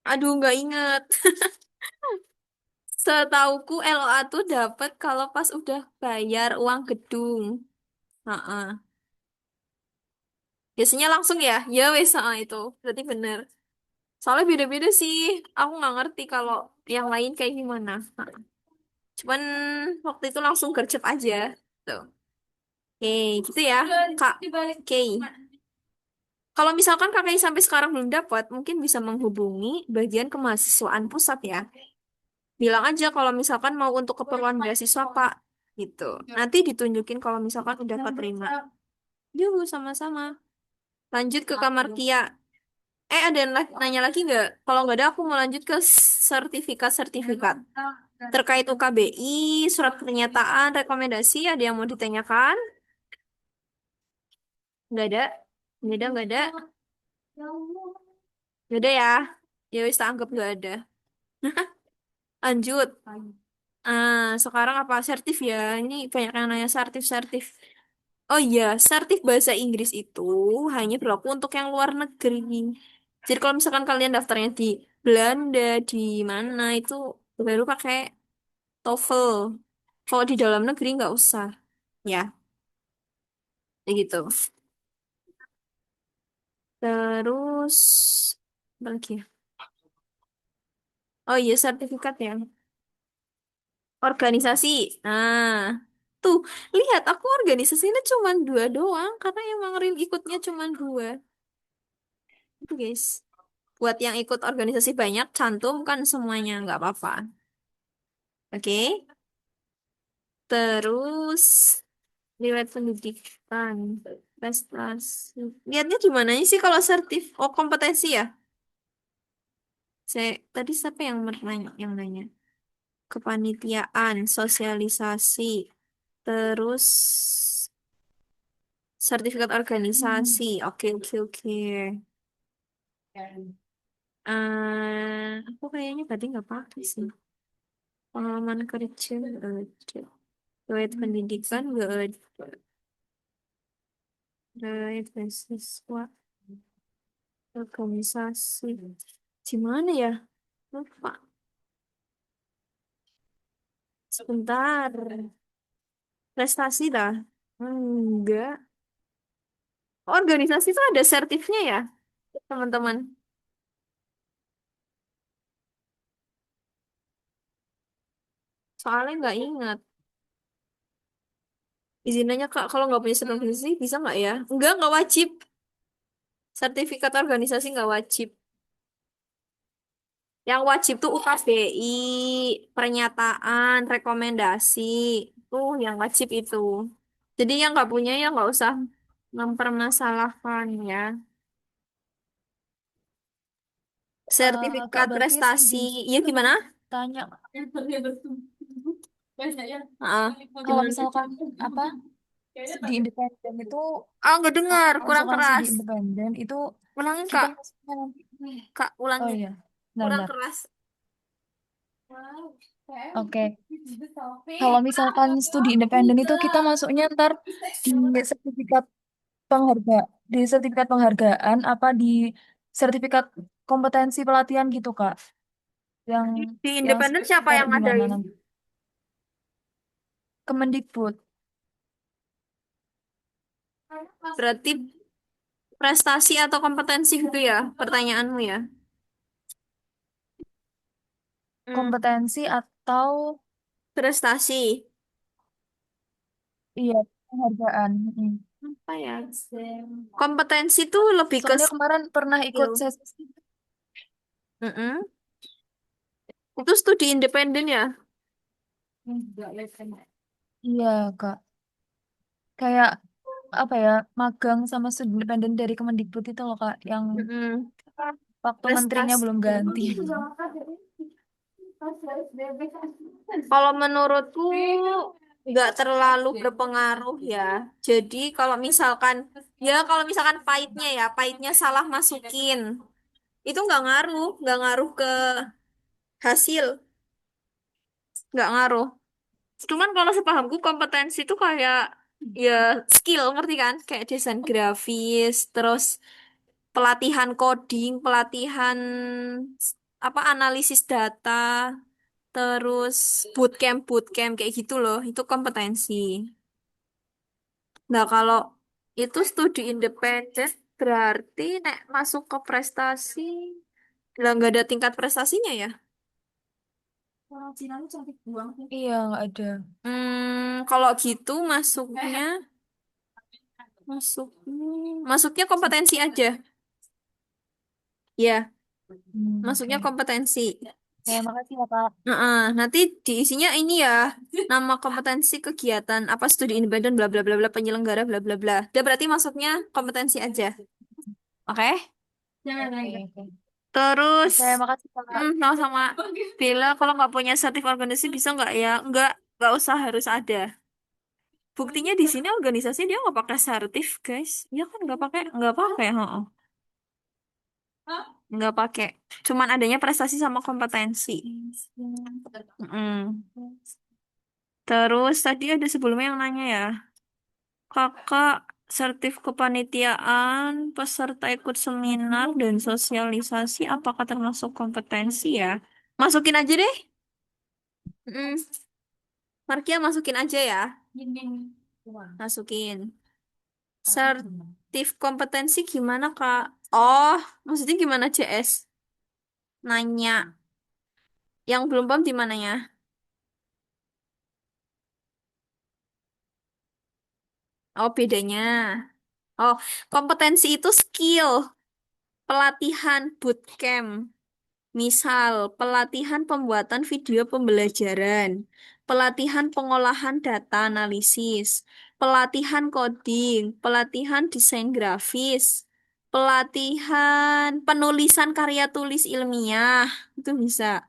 Aduh, nggak ingat. Setauku LOA tuh dapat kalau pas udah bayar uang gedung. Heeh. Biasanya langsung ya, ya wes itu. Berarti bener. Soalnya beda-beda sih. Aku nggak ngerti kalau yang lain kayak gimana. Heeh. Cuman waktu itu langsung gercep aja. Tuh. Oke, gitu ya, Kak. Oke. Kalau misalkan kakaknya sampai sekarang belum dapat, mungkin bisa menghubungi bagian kemahasiswaan pusat ya. Bilang aja kalau misalkan mau untuk keperluan beasiswa, Pak. gitu. Nanti ditunjukin kalau misalkan udah keterima. Yuk, sama-sama. Lanjut ke kamar Kia. Ada yang nanya lagi nggak? Kalau nggak ada, aku mau lanjut ke sertifikat-sertifikat. Terkait UKBI, surat pernyataan, rekomendasi, ada yang mau ditanyakan? Nggak ada? Nggak ada, nggak ada. Nggak ada ya? Ya wis, tak anggap nggak ada. Lanjut. Sekarang apa? Sertif ya. Ini banyak yang nanya sertif-sertif. Oh iya, sertif bahasa Inggris itu hanya berlaku untuk yang luar negeri. Jadi kalau misalkan kalian daftarnya di Belanda, di mana itu baru pakai TOEFL. Kalau di dalam negeri nggak usah, ya, kayak gitu. Terus apa lagi ya? Oh iya, sertifikat ya. Organisasi. Tuh, lihat aku organisasinya cuma dua doang, karena emang real ikutnya cuma dua. Itu guys. Buat yang ikut organisasi banyak, cantumkan semuanya, nggak apa-apa. Oke. Terus, riwayat pendidikan, prestasi. Lihatnya gimana sih kalau sertif? Oh, kompetensi ya? Tadi siapa yang nanya? Yang nanya? Kepanitiaan, sosialisasi, terus sertifikat organisasi. Oke, oke, oke. Aku kayaknya tadi nggak pakai sih. Pengalaman kerja nggak ada. Riwayat pendidikan nggak ada. Riwayat beasiswa, organisasi. Gimana ya? Lupa. Sebentar. Prestasi dah. Enggak. Organisasi itu ada sertifnya ya, teman-teman. Soalnya nggak ingat. Izinnya Kak, kalau nggak punya sertifikasi bisa nggak ya? Nggak wajib. Sertifikat organisasi nggak wajib. Yang wajib tuh UKBI, pernyataan, rekomendasi. Tuh yang wajib itu. Jadi yang nggak punya ya nggak usah mempermasalahkan ya. Kak Sertifikat Balkis prestasi. izin Iya gimana? tanya, kalau Gimana? misalkan apa di independen itu, Nggak dengar, kalau kurang misalkan studi keras. independen itu Ulangin kita Kak, masuknya nanti. Kak Oh ulangin. iya, Kurang benar. keras. Oke, kalau misalkan studi independen itu kita masuknya ntar di sertifikat penghargaan apa di sertifikat kompetensi pelatihan gitu Kak, yang Di yang independen siapa sekitar yang gimana ngadain? nanti? Kemendikbud. Berarti prestasi atau kompetensi gitu ya, pertanyaanmu ya? Hmm, Kompetensi atau prestasi. iya penghargaan. Apa ya? Kompetensi tuh lebih ke Soalnya kemarin pernah ikut skill. sesi. Mm-mm. Itu studi independen ya? Iya Kak, kayak apa ya, magang sama studi independen dari Kemendikbud itu loh Kak, yang Mm-mm. waktu menterinya Prestasi. belum ganti. Kalau menurutku nggak terlalu berpengaruh ya. Jadi kalau misalkan pahitnya salah masukin, itu nggak ngaruh ke hasil, nggak ngaruh. Cuman kalau sepahamku kompetensi itu kayak ya skill, ngerti kan? Kayak desain grafis, terus pelatihan coding, pelatihan apa analisis data, terus bootcamp bootcamp kayak gitu loh. Itu kompetensi. Nah, kalau itu studi independen berarti nek masuk ke prestasi lah nggak ada tingkat prestasinya ya? Iya nggak ada. Kalau gitu masuknya kompetensi aja. Ya, masuknya Oke. kompetensi. Ya, makasih ya, Kak. Heeh, nanti diisinya ini ya, nama kompetensi kegiatan apa studi independen bla bla bla bla penyelenggara bla bla bla. Udah berarti masuknya kompetensi aja. Oke? Oke, oke. Terus, Oke, makasih, Kak. sama-sama. Bila kalau nggak punya sertif organisasi bisa nggak ya? Nggak usah harus ada. Buktinya di sini organisasi dia nggak pakai sertif, guys. Ya kan nggak pakai, heeh. Nggak pakai. Cuman adanya prestasi sama kompetensi. Mm. Terus tadi ada sebelumnya yang nanya ya, kakak sertif kepanitiaan, peserta ikut seminar dan sosialisasi, apakah termasuk kompetensi ya? Masukin aja deh. Mm. Markia masukin aja ya. Masukin. Sertif kompetensi gimana, Kak? Oh, maksudnya gimana CS? Nanya. Yang belum paham di mananya? Oh, bedanya. Oh, kompetensi itu skill, pelatihan bootcamp. Misal, pelatihan pembuatan video pembelajaran, pelatihan pengolahan data analisis, pelatihan coding, pelatihan desain grafis, pelatihan penulisan karya tulis ilmiah, itu bisa.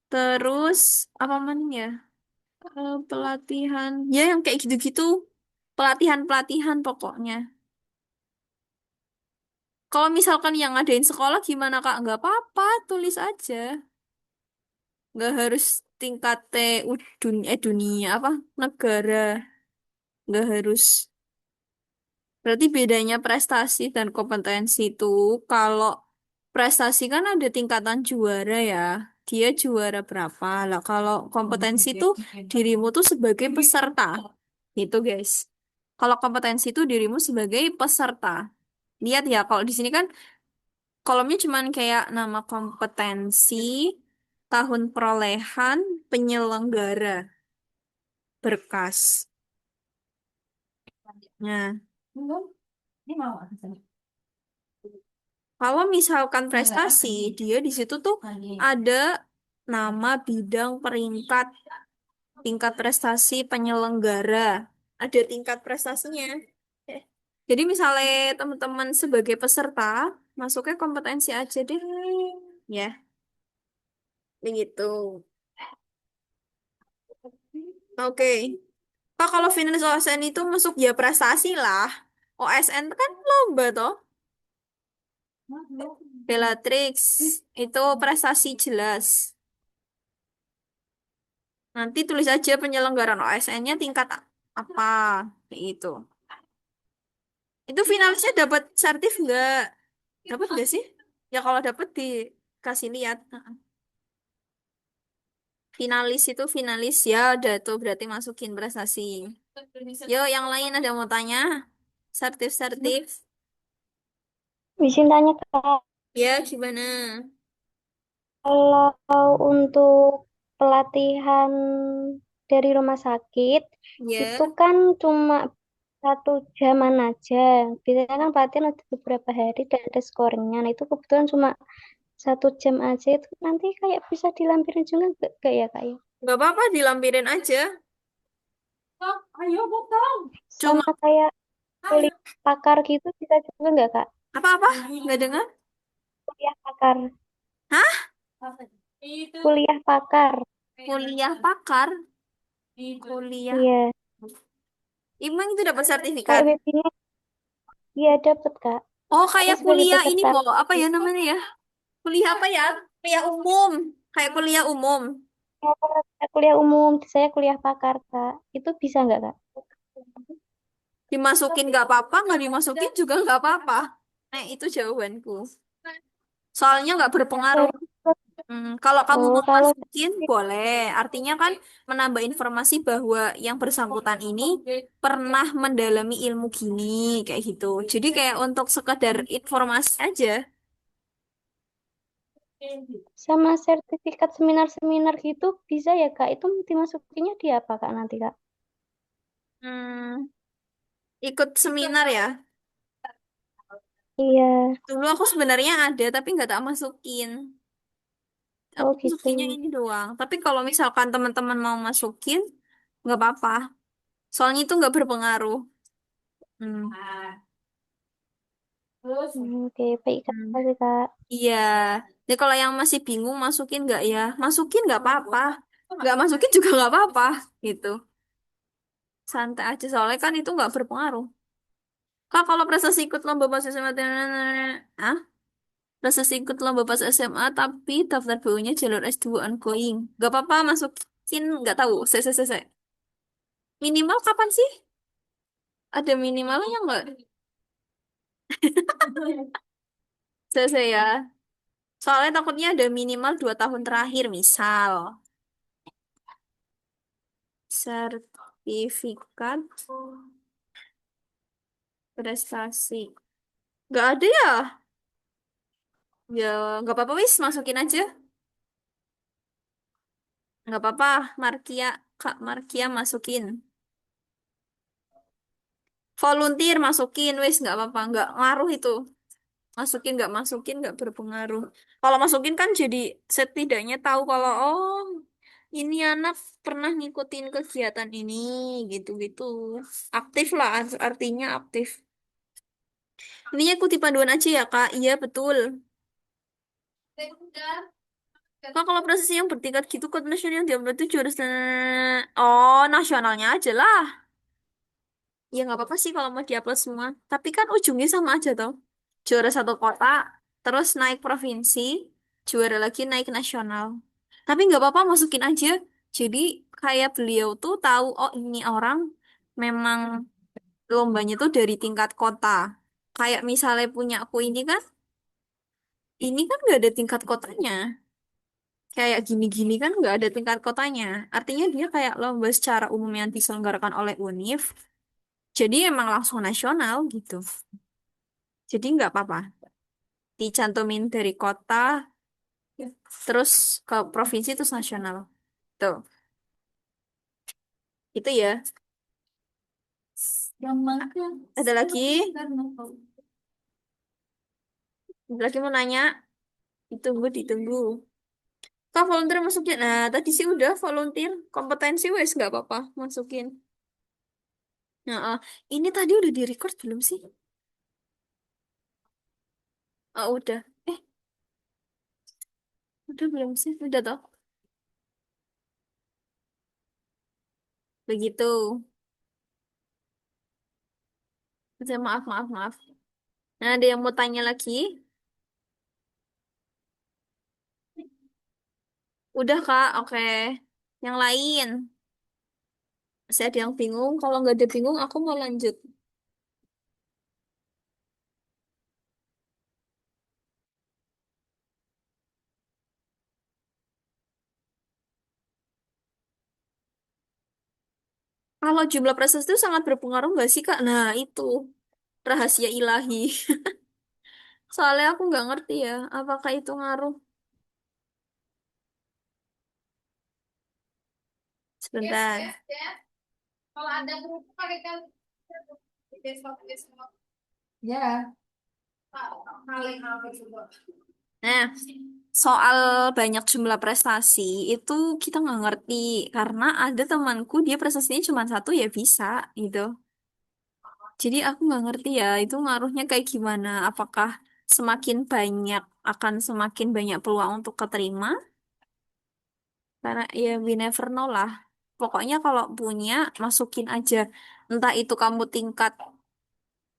Terus, apa namanya? Pelatihan, ya yang kayak gitu-gitu. Pelatihan-pelatihan pokoknya. Kalau misalkan yang ngadain sekolah gimana Kak? Nggak apa-apa, tulis aja. Nggak harus tingkat dunia apa negara. Nggak harus. Berarti bedanya prestasi dan kompetensi itu kalau prestasi kan ada tingkatan juara ya. Dia juara berapa? Lah kalau kompetensi itu dirimu tuh sebagai peserta. Gitu guys. Kalau kompetensi itu dirimu sebagai peserta. Lihat ya, kalau di sini kan kolomnya cuman kayak nama kompetensi, tahun perolehan, penyelenggara, berkas. Nah, kalau misalkan prestasi, dia di situ tuh ada nama bidang peringkat, tingkat prestasi penyelenggara. Ada tingkat prestasinya. Eh, Jadi misalnya teman-teman sebagai peserta, masuknya kompetensi aja deh. Ya, begitu. Oke. Pak, kalau finance OSN itu masuk ya prestasi lah. OSN kan lomba toh. Bellatrix itu prestasi jelas. Nanti tulis aja penyelenggaraan OSN-nya tingkat apa. Kayak gitu. Itu finalisnya dapat sertif nggak? Dapat nggak sih? Ya kalau dapat dikasih lihat. Finalis itu finalis ya udah tuh berarti masukin prestasi. Yo, yang lain ada mau tanya? Sertif-sertif. Izin tanya Kak, Ya, gimana? kalau untuk pelatihan dari rumah sakit, itu Ya. kan cuma 1 jaman aja. Biasanya kan pelatihan ada beberapa hari dan ada skornya. Nah itu kebetulan cuma 1 jam aja. Itu nanti kayak bisa dilampirin juga gak ya Kak ya? Nggak apa-apa, dilampirin aja. Cuma Sama kayak kuliah pakar gitu bisa juga nggak Kak? apa-apa? Nggak dengar? Kuliah pakar. Hah? Kuliah pakar. Kuliah pakar? Kuliah. Iya. Emang itu dapat Kayak sertifikat? webinar. Iya dapat Kak. Oh, Saya kayak sebagai kuliah ini, peserta. Bo. Apa ya namanya ya? Kuliah apa ya? Kuliah umum. Kayak kuliah umum. Oh, kuliah umum, saya kuliah pakar, Kak. Itu bisa nggak, Kak? Dimasukin nggak apa-apa, nggak dimasukin juga nggak apa-apa. Nah, itu jawabanku. Soalnya nggak berpengaruh. Baru, Kalau kamu oh, mau kalau masukin, boleh. Artinya kan menambah informasi bahwa yang bersangkutan ini pernah mendalami ilmu gini, kayak gitu. Jadi kayak untuk sekedar informasi aja. sama sertifikat seminar-seminar gitu bisa ya, Kak? Itu dimasukinnya di apa, Kak, nanti, Kak? Hmm, ikut seminar ya. Iya. Dulu aku sebenarnya ada, tapi nggak tak masukin. Oh Aku gitu. masukinnya ini doang. Tapi kalau misalkan teman-teman mau masukin, nggak apa-apa. Soalnya itu nggak berpengaruh. Hmm. Oke, baik Kak. Hmm. Makasih Kak. Iya. Jadi kalau yang masih bingung masukin nggak ya? Masukin nggak apa-apa. Nggak masukin juga nggak apa-apa. Gitu. Santai aja soalnya kan itu nggak berpengaruh. Kak, kalau prestasi ikut lomba pas SMA, ah, prestasi ikut lomba pas SMA, tapi daftar BU-nya jalur S2 ongoing. Gak apa-apa, masukin, nggak tahu. Se. Minimal kapan sih? Ada minimalnya nggak? Ya. Soalnya takutnya ada minimal 2 tahun terakhir, misal. Sertifikat prestasi. Nggak ada ya? Ya, nggak apa-apa, wis, masukin aja. Nggak apa-apa, Markia, Kak Markia masukin. Volunteer masukin, wis, nggak apa-apa, nggak ngaruh itu. Masukin nggak masukin nggak berpengaruh. Kalau masukin kan jadi setidaknya tahu kalau oh ini anak pernah ngikutin kegiatan ini gitu-gitu. Aktif lah artinya aktif. Ininya ikuti panduan aja ya Kak. Iya betul. Kak kalau proses yang bertingkat gitu kode nasional yang diambil itu jurusan oh nasionalnya aja lah. Ya nggak apa-apa sih kalau mau diupload semua. Tapi kan ujungnya sama aja toh. Juara satu kota, terus naik provinsi, juara lagi naik nasional. Tapi nggak apa-apa masukin aja. Jadi kayak beliau tuh tahu, oh ini orang memang lombanya tuh dari tingkat kota. Kayak misalnya punya aku ini kan nggak ada tingkat kotanya. Kayak gini-gini kan nggak ada tingkat kotanya. Artinya dia kayak lomba secara umum yang diselenggarakan oleh UNIF. Jadi emang langsung nasional gitu. Jadi nggak apa-apa. Dicantumin dari kota, terus ke provinsi, terus nasional. Tuh, itu ya. Ada lagi? Ada lagi mau nanya? Ditunggu. Kak, volunteer masukin. Nah, tadi sih udah volunteer. Kompetensi wes nggak apa-apa, masukin. Nah, ini tadi udah di record belum sih? Oh, udah. Udah belum sih? Udah toh? Begitu. Maaf. Nah, ada yang mau tanya lagi? Udah, Kak. Oke. Yang lain. Saya ada yang bingung. Kalau nggak ada bingung, aku mau lanjut. Kalau jumlah prestasi itu sangat berpengaruh nggak sih, Kak? Nah, itu rahasia ilahi. Soalnya aku nggak ngerti ya, apakah itu ngaruh? Sebentar. Ya. Nah, soal banyak jumlah prestasi itu kita nggak ngerti karena ada temanku dia prestasinya cuma satu ya bisa gitu. Jadi aku nggak ngerti ya itu ngaruhnya kayak gimana. Apakah semakin banyak akan semakin banyak peluang untuk keterima? Karena ya we never know lah. Pokoknya kalau punya masukin aja. Entah itu kamu tingkat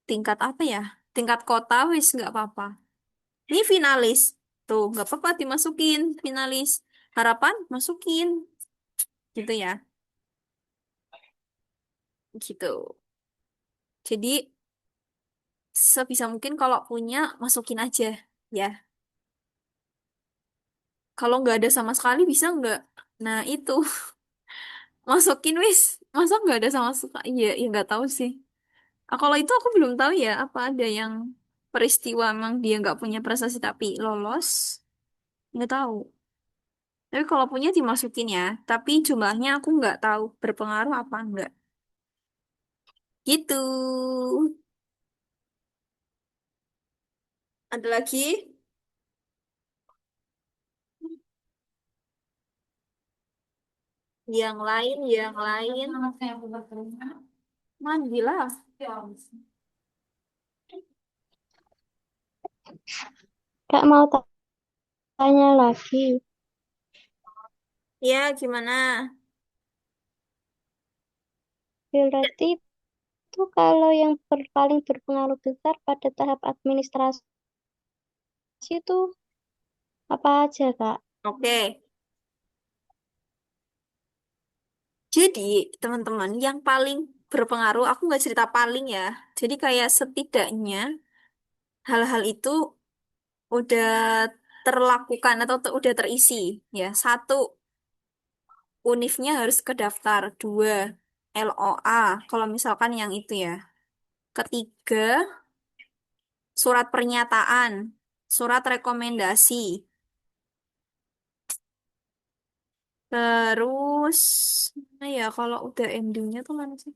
tingkat apa ya? Tingkat kota wis nggak apa-apa. Ini finalis. Tuh, nggak apa-apa dimasukin finalis. Harapan masukin. Gitu ya. Gitu. Jadi sebisa mungkin kalau punya masukin aja ya. Kalau nggak ada sama sekali bisa nggak? Nah itu masukin wis. Masa nggak ada sama sekali? Iya, ya nggak tahu sih. Kalau itu aku belum tahu ya. Apa ada yang peristiwa emang dia nggak punya prestasi tapi lolos? Nggak tahu. Tapi kalau punya dimasukin ya. Tapi jumlahnya aku nggak tahu berpengaruh apa enggak. Gitu. Ada lagi? yang lain. Mandilah. Kak mau tanya lagi. Ya, gimana? Berarti itu kalau yang paling berpengaruh besar pada tahap administrasi itu apa aja, Kak? Oke. Jadi, teman-teman, yang paling berpengaruh, aku nggak cerita paling ya. Jadi kayak setidaknya hal-hal itu udah terlakukan atau udah terisi. Ya, satu, unifnya harus ke daftar. Dua, LOA, kalau misalkan yang itu ya. Ketiga, surat pernyataan, surat rekomendasi. Terus, mana ya kalau udah endingnya tuh mana sih?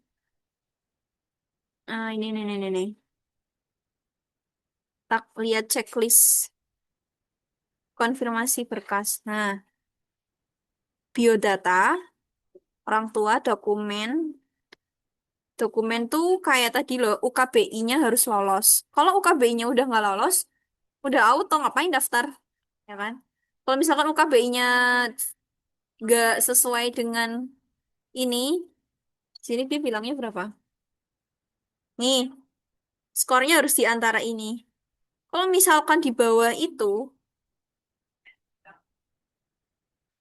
Ah, ini. Tak lihat checklist konfirmasi berkas. Nah, biodata, orang tua, dokumen. Dokumen tuh kayak tadi loh, UKBI-nya harus lolos. Kalau UKBI-nya udah nggak lolos, udah auto ngapain daftar, ya kan? Kalau misalkan UKBI-nya nggak sesuai dengan ini, sini dia bilangnya berapa? Nih, skornya harus di antara ini. Kalau misalkan di bawah itu,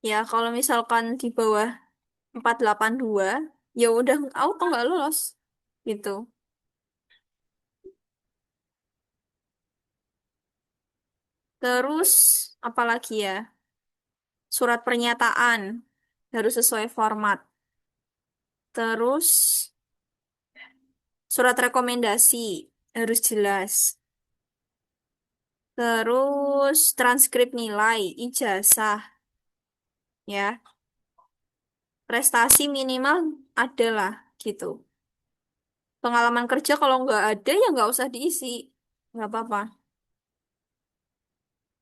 ya kalau misalkan di bawah 482 ya udah auto nggak lolos gitu. Terus apalagi ya? Surat pernyataan harus sesuai format. Terus surat rekomendasi harus jelas. Terus transkrip nilai, ijazah ya. Prestasi minimal adalah gitu. Pengalaman kerja kalau nggak ada ya nggak usah diisi. Nggak apa-apa.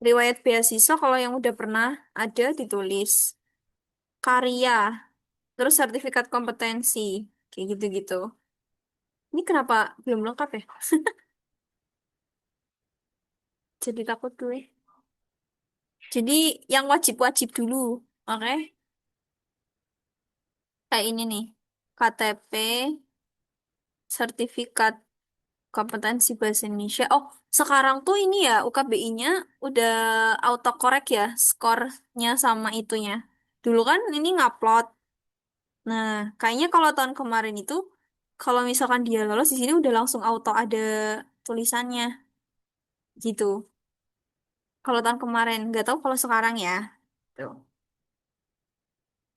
Riwayat beasiswa kalau yang udah pernah ada ditulis. Karya, terus sertifikat kompetensi, kayak gitu-gitu. Ini kenapa belum lengkap ya? Jadi takut gue. Jadi yang wajib-wajib dulu, oke? Kayak ini nih, KTP, sertifikat kompetensi bahasa Indonesia. Oh, sekarang tuh ini ya UKBI-nya udah autocorrect ya, skornya sama itunya. Dulu kan ini ngupload. Nah, kayaknya kalau tahun kemarin itu, kalau misalkan dia lolos di sini udah langsung auto ada tulisannya, gitu. Kalau tahun kemarin, nggak tahu kalau sekarang ya. Tuh.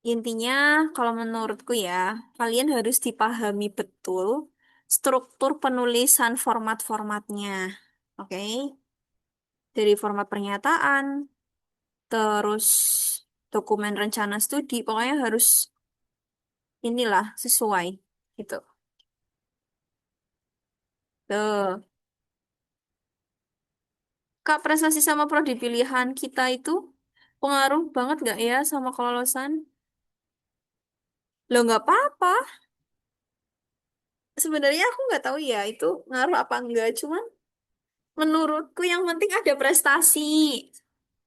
Intinya, kalau menurutku ya, kalian harus dipahami betul struktur penulisan format-formatnya. Oke? Dari format pernyataan, terus dokumen rencana studi, pokoknya harus inilah sesuai. Gitu. Tuh. Kak, prestasi sama prodi pilihan kita itu pengaruh banget nggak ya sama kelolosan? Lo nggak apa-apa. Sebenarnya aku nggak tahu ya itu ngaruh apa enggak. Cuman menurutku yang penting ada prestasi.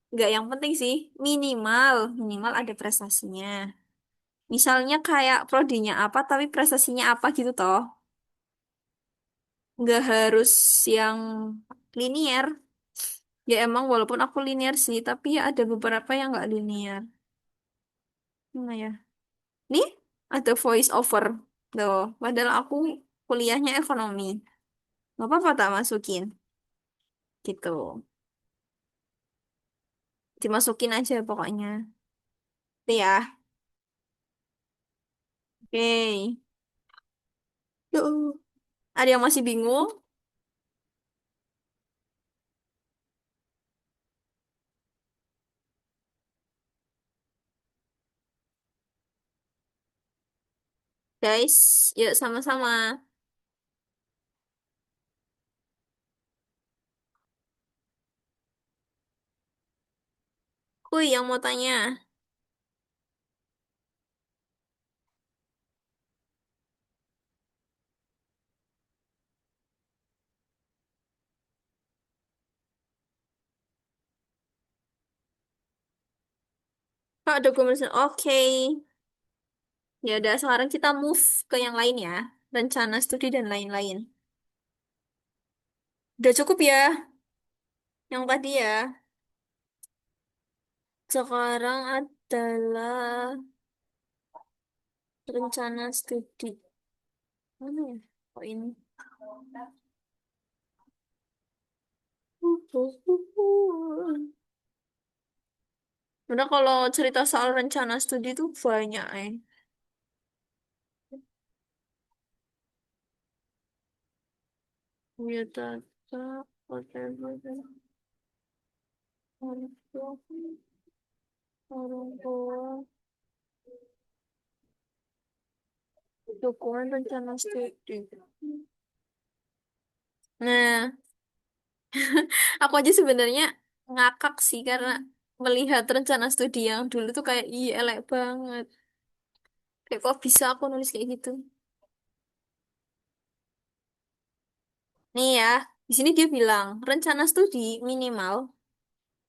Nggak yang penting sih, minimal ada prestasinya. Misalnya kayak prodinya apa, tapi prestasinya apa gitu toh. Nggak harus yang linear. Ya emang walaupun aku linear sih, tapi ya ada beberapa yang nggak linear. Nah ya. Nih, ada voice over. Tuh, padahal aku kuliahnya ekonomi. Nggak apa-apa tak masukin. Gitu. Dimasukin aja pokoknya. Itu ya. Oke. Yuk. Ada yang masih bingung? Guys, yuk sama-sama. Kuy yang mau tanya. Kak, dokumen. Oke. Ya udah, sekarang kita move ke yang lain ya. Rencana studi dan lain-lain. Udah cukup ya, yang tadi ya. Sekarang adalah rencana studi. Mana ya? Oh ini. Udah kalau cerita soal rencana studi itu banyak Biodata, whatever. Orang tua, orang tua, dokumen rencana studi. Nah, aku aja sebenarnya ngakak sih karena melihat rencana studi yang dulu tuh kayak iya elek banget. Kayak kok bisa aku nulis kayak gitu? Nih ya, di sini dia bilang rencana studi minimal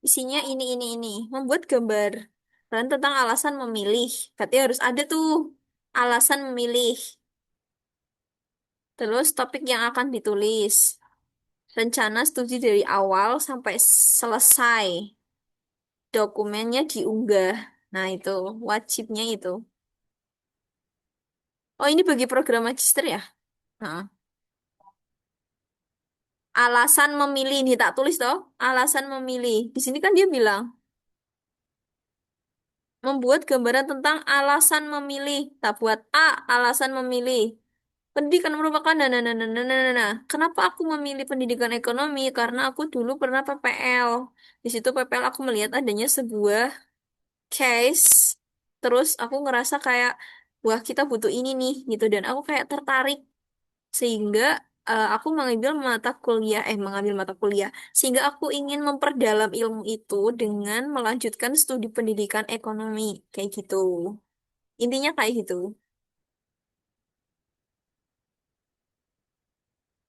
isinya ini. Membuat gambar dan tentang alasan memilih. Berarti harus ada tuh alasan memilih. Terus topik yang akan ditulis. Rencana studi dari awal sampai selesai. Dokumennya diunggah. Nah, itu wajibnya itu. Oh, ini bagi program magister ya? Nah, alasan memilih nih tak tulis toh. Alasan memilih. Di sini kan dia bilang membuat gambaran tentang alasan memilih. Tak buat A, alasan memilih. Pendidikan merupakan Kenapa aku memilih pendidikan ekonomi? Karena aku dulu pernah PPL. Di situ PPL aku melihat adanya sebuah case, terus aku ngerasa kayak wah kita butuh ini nih gitu dan aku kayak tertarik sehingga aku mengambil mata kuliah sehingga aku ingin memperdalam ilmu itu dengan melanjutkan studi pendidikan ekonomi kayak gitu. Intinya kayak gitu.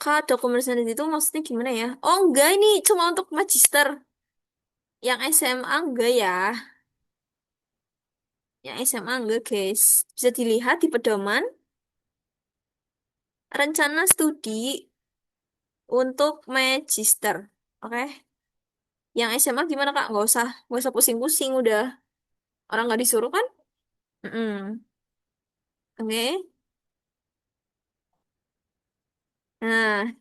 Kak, dokumen itu maksudnya gimana ya? Oh enggak, ini cuma untuk magister. Yang SMA enggak ya? Yang SMA enggak, guys. Bisa dilihat di pedoman rencana studi untuk magister. Oke. Yang SMA gimana Kak? Nggak usah pusing-pusing udah. Orang nggak disuruh kan? Mm-mm. Oke. Nah,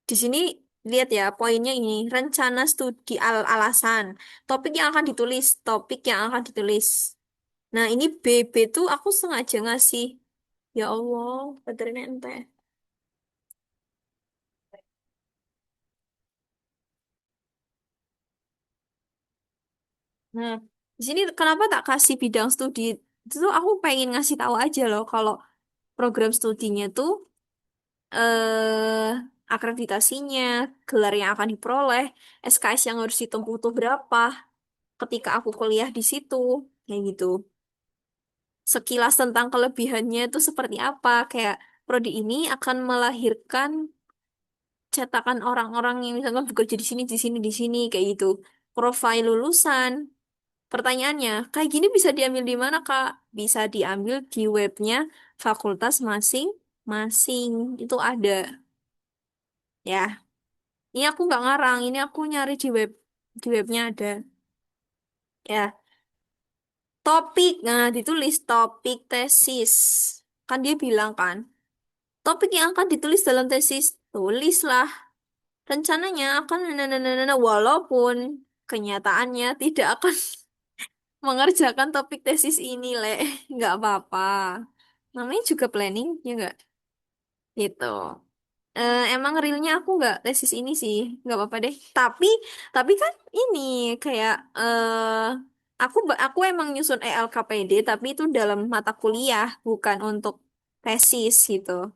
di sini lihat ya poinnya ini. Rencana studi alasan. Topik yang akan ditulis. Nah, ini BB tuh aku sengaja ngasih. Ya Allah, baterainya enteh. Nah, di sini kenapa tak kasih bidang studi? Itu tuh aku pengen ngasih tahu aja loh kalau program studinya tuh akreditasinya, gelar yang akan diperoleh, SKS yang harus ditempuh tuh berapa ketika aku kuliah di situ, kayak gitu. Sekilas tentang kelebihannya itu seperti apa, kayak prodi ini akan melahirkan cetakan orang-orang yang misalkan bekerja di sini, kayak gitu. Profil lulusan, pertanyaannya, kayak gini bisa diambil di mana, Kak? Bisa diambil di webnya fakultas masing-masing. Itu ada, ya. Ini aku nggak ngarang, ini aku nyari di webnya ada. Ya, topik, nah ditulis topik tesis. Kan dia bilang kan, topik yang akan ditulis dalam tesis, tulislah. Rencananya akan walaupun kenyataannya tidak akan mengerjakan topik tesis ini, Le. Nggak apa-apa. Namanya juga planning, ya nggak? Gitu. Emang realnya aku nggak tesis ini sih, nggak apa-apa deh. Tapi kan ini kayak aku emang nyusun ELKPD, tapi itu dalam mata kuliah, bukan untuk tesis gitu.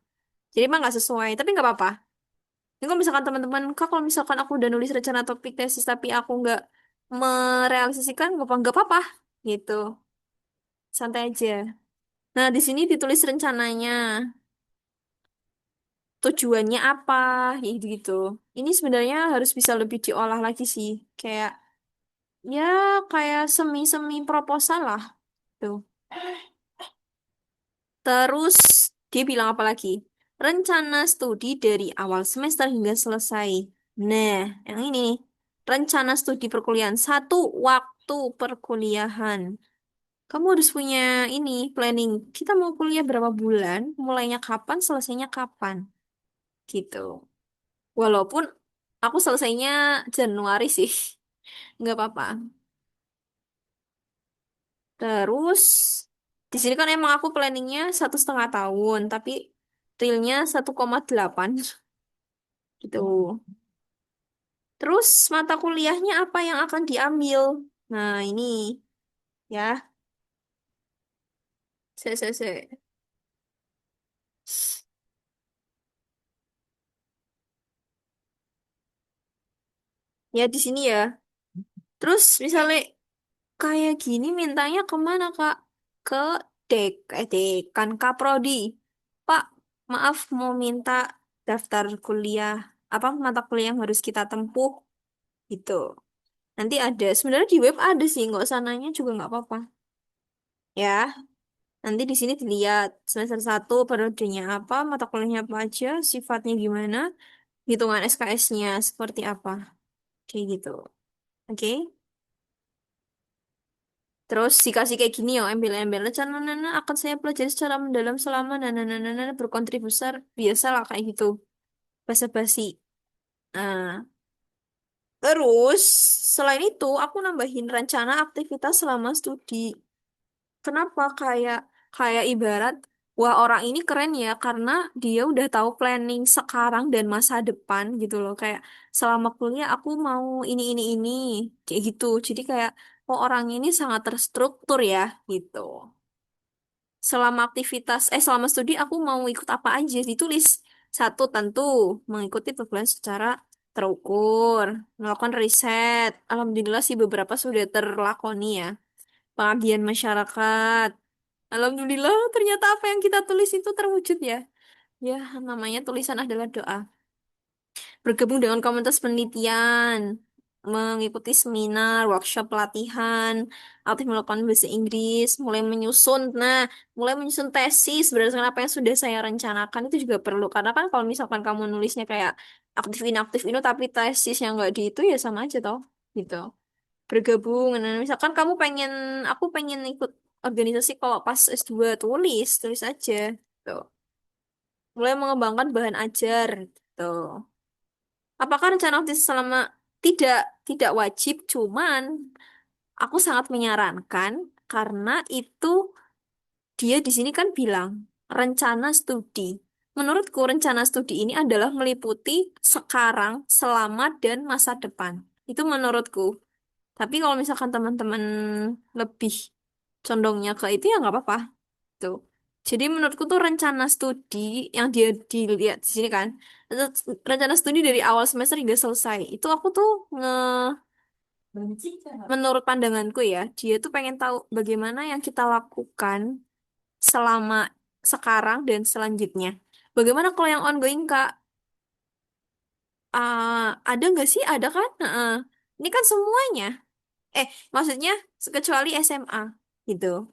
Jadi emang nggak sesuai, tapi nggak apa-apa. Ini kalau misalkan teman-teman, Kak, kalau misalkan aku udah nulis rencana topik tesis, tapi aku nggak merealisasikan, nggak apa-apa, gitu. Santai aja. Nah, di sini ditulis rencananya. Tujuannya apa ya gitu. Ini sebenarnya harus bisa lebih diolah lagi sih. Kayak ya kayak semi-semi proposal lah tuh. Terus dia bilang apa lagi? Rencana studi dari awal semester hingga selesai. Nah, yang ini nih. Rencana studi perkuliahan. Satu, waktu perkuliahan. Kamu harus punya ini, planning. Kita mau kuliah berapa bulan, mulainya kapan, selesainya kapan. Gitu. Walaupun aku selesainya Januari sih. Nggak apa-apa. Terus, di sini kan emang aku planningnya 1,5 tahun, tapi realnya 1,8 gitu. Terus mata kuliahnya apa yang akan diambil? Nah ini ya, se. Ya di sini ya. Terus misalnya kayak gini mintanya kemana Kak? Ke dekan Kaprodi. Pak, maaf mau minta daftar kuliah apa mata kuliah yang harus kita tempuh gitu. Nanti ada, sebenarnya di web ada sih, nggak usah nanya juga nggak apa-apa. Ya, nanti di sini dilihat semester 1 periodenya apa, mata kuliahnya apa aja, sifatnya gimana, hitungan SKS-nya seperti apa, kayak gitu. Oke? Terus dikasih kayak gini ya, embel-embel rencana nana akan saya pelajari secara mendalam selama nana berkontribusi besar, biasalah kayak gitu, basa-basi. Nah, terus selain itu aku nambahin rencana aktivitas selama studi. Kenapa kayak kayak ibarat wah orang ini keren ya karena dia udah tahu planning sekarang dan masa depan gitu loh kayak selama kuliah aku mau ini kayak gitu. Jadi kayak oh orang ini sangat terstruktur ya gitu. Selama studi aku mau ikut apa aja ditulis. Satu tentu mengikuti perkuliahan secara terukur, melakukan riset. Alhamdulillah sih beberapa sudah terlakoni ya. Pengabdian masyarakat. Alhamdulillah, ternyata apa yang kita tulis itu terwujud ya. Ya, namanya tulisan adalah doa. Bergabung dengan komunitas penelitian, mengikuti seminar, workshop pelatihan, aktif melakukan bahasa Inggris, mulai menyusun tesis berdasarkan apa yang sudah saya rencanakan itu juga perlu. Karena kan kalau misalkan kamu nulisnya kayak aktif ini tapi tesisnya nggak di itu ya sama aja toh, gitu. Bergabung, nah, misalkan aku pengen ikut organisasi kalau pas S2 tulis aja, tuh. Mulai mengembangkan bahan ajar, tuh. Apakah rencana autis selama tidak tidak wajib, cuman aku sangat menyarankan karena itu dia di sini kan bilang rencana studi. Menurutku rencana studi ini adalah meliputi sekarang, selama dan masa depan. Itu menurutku. Tapi kalau misalkan teman-teman lebih condongnya ke itu ya nggak apa-apa. Tuh. Jadi menurutku tuh rencana studi yang dia dilihat di sini kan, rencana studi dari awal semester hingga selesai. Itu aku tuh menurut pandanganku ya, dia tuh pengen tahu bagaimana yang kita lakukan selama sekarang dan selanjutnya. Bagaimana kalau yang ongoing Kak? Ada nggak sih? Ada kan? Heeh. Ini kan semuanya. Maksudnya kecuali SMA gitu.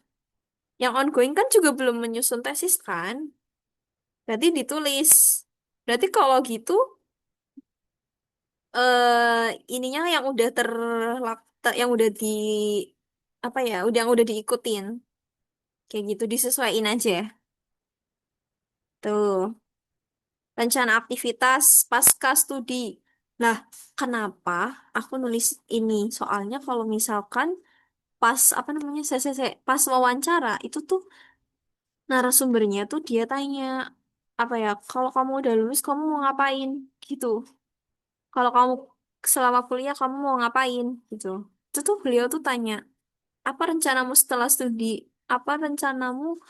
Yang ongoing kan juga belum menyusun tesis kan? Berarti ditulis. Berarti kalau gitu, ininya yang udah di apa ya, yang udah diikutin, kayak gitu disesuaiin aja. Tuh, rencana aktivitas pasca studi. Nah, kenapa aku nulis ini? Soalnya kalau misalkan pas apa namanya, pas wawancara itu tuh narasumbernya tuh dia tanya apa ya kalau kamu udah lulus kamu mau ngapain gitu kalau kamu selama kuliah kamu mau ngapain gitu itu tuh beliau tuh tanya apa rencanamu setelah studi apa rencanamu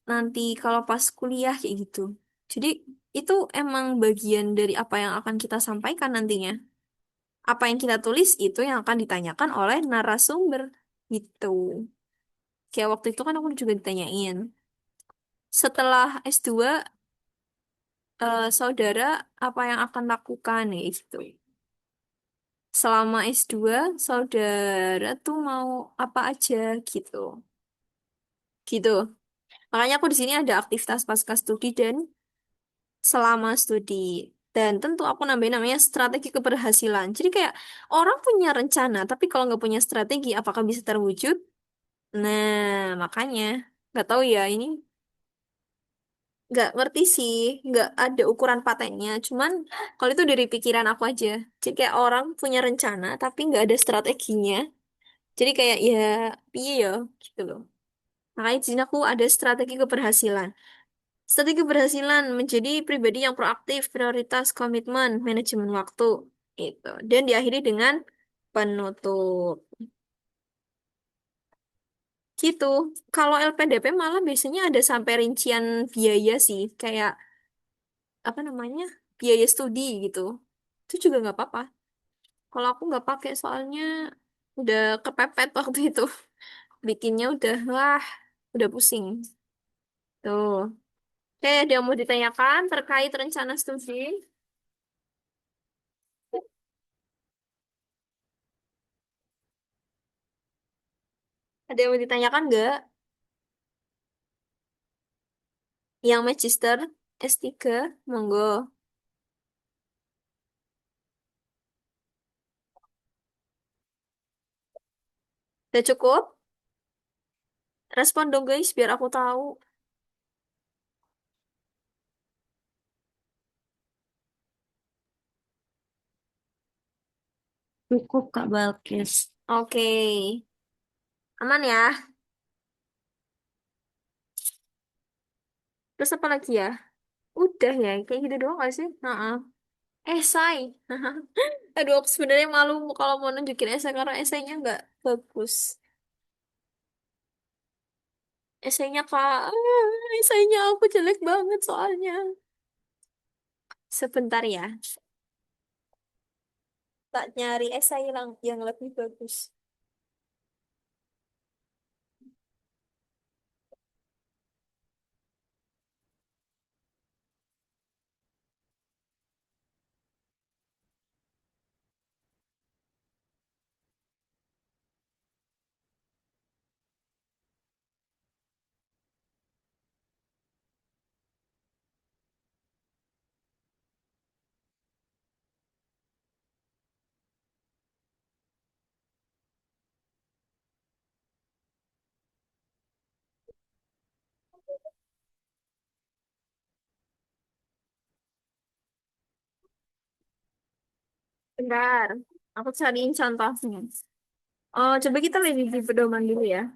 nanti kalau pas kuliah kayak gitu jadi itu emang bagian dari apa yang akan kita sampaikan nantinya apa yang kita tulis itu yang akan ditanyakan oleh narasumber gitu kayak waktu itu kan aku juga ditanyain setelah S2 saudara apa yang akan lakukan ya gitu. selama S2 saudara tuh mau apa aja gitu. Gitu. Makanya aku di sini ada aktivitas pasca studi dan selama studi. Dan tentu aku nambahin namanya strategi keberhasilan. Jadi kayak orang punya rencana, tapi kalau nggak punya strategi, apakah bisa terwujud? Nah, makanya nggak tahu ya ini nggak ngerti sih, nggak ada ukuran patennya. Cuman kalau itu dari pikiran aku aja. Jadi kayak orang punya rencana, tapi nggak ada strateginya. Jadi kayak ya, piye ya, gitu loh. Makanya di sini aku ada strategi keberhasilan. Strategi keberhasilan menjadi pribadi yang proaktif, prioritas, komitmen, manajemen waktu. Itu. Dan diakhiri dengan penutup. Gitu. Kalau LPDP malah biasanya ada sampai rincian biaya sih. Kayak, apa namanya? Biaya studi gitu. Itu juga nggak apa-apa. Kalau aku nggak pakai soalnya udah kepepet waktu itu. Bikinnya udah pusing. Tuh. Oke, ada yang mau ditanyakan terkait rencana studi? Ada yang mau ditanyakan nggak? Yang Magister S3, monggo. Udah cukup? Respon dong guys, biar aku tahu. Cukup Kak Balkis. Oke, aman ya. Terus apa lagi ya? Udah ya, kayak gitu doang gak sih? Heeh. Esai. Aduh, aku sebenarnya malu kalau mau nunjukin esai karena esainya nggak bagus. Esainya kak, esainya aku jelek banget soalnya. Sebentar ya, tak nyari esai yang lebih bagus. Bentar, aku cariin contohnya. Oh, coba kita lihat di pedoman dulu ya.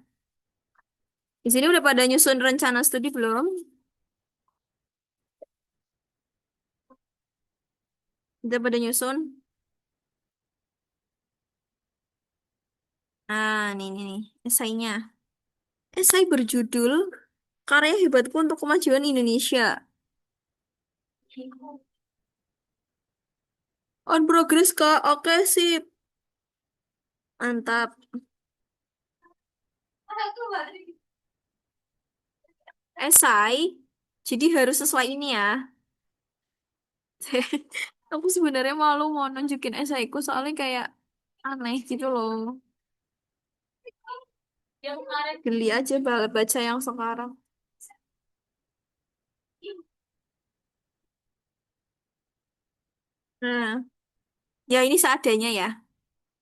Di sini udah pada nyusun rencana studi belum? Udah pada nyusun? Nah, nih, esainya. Esai berjudul Karya Hebatku untuk Kemajuan Indonesia. On progress, Kak. Oke, sip. Mantap. Esai, jadi harus sesuai ini ya. Aku sebenarnya malu mau nunjukin esaiku soalnya kayak aneh gitu loh. Geli aja baca yang sekarang. Nah, ya ini seadanya ya.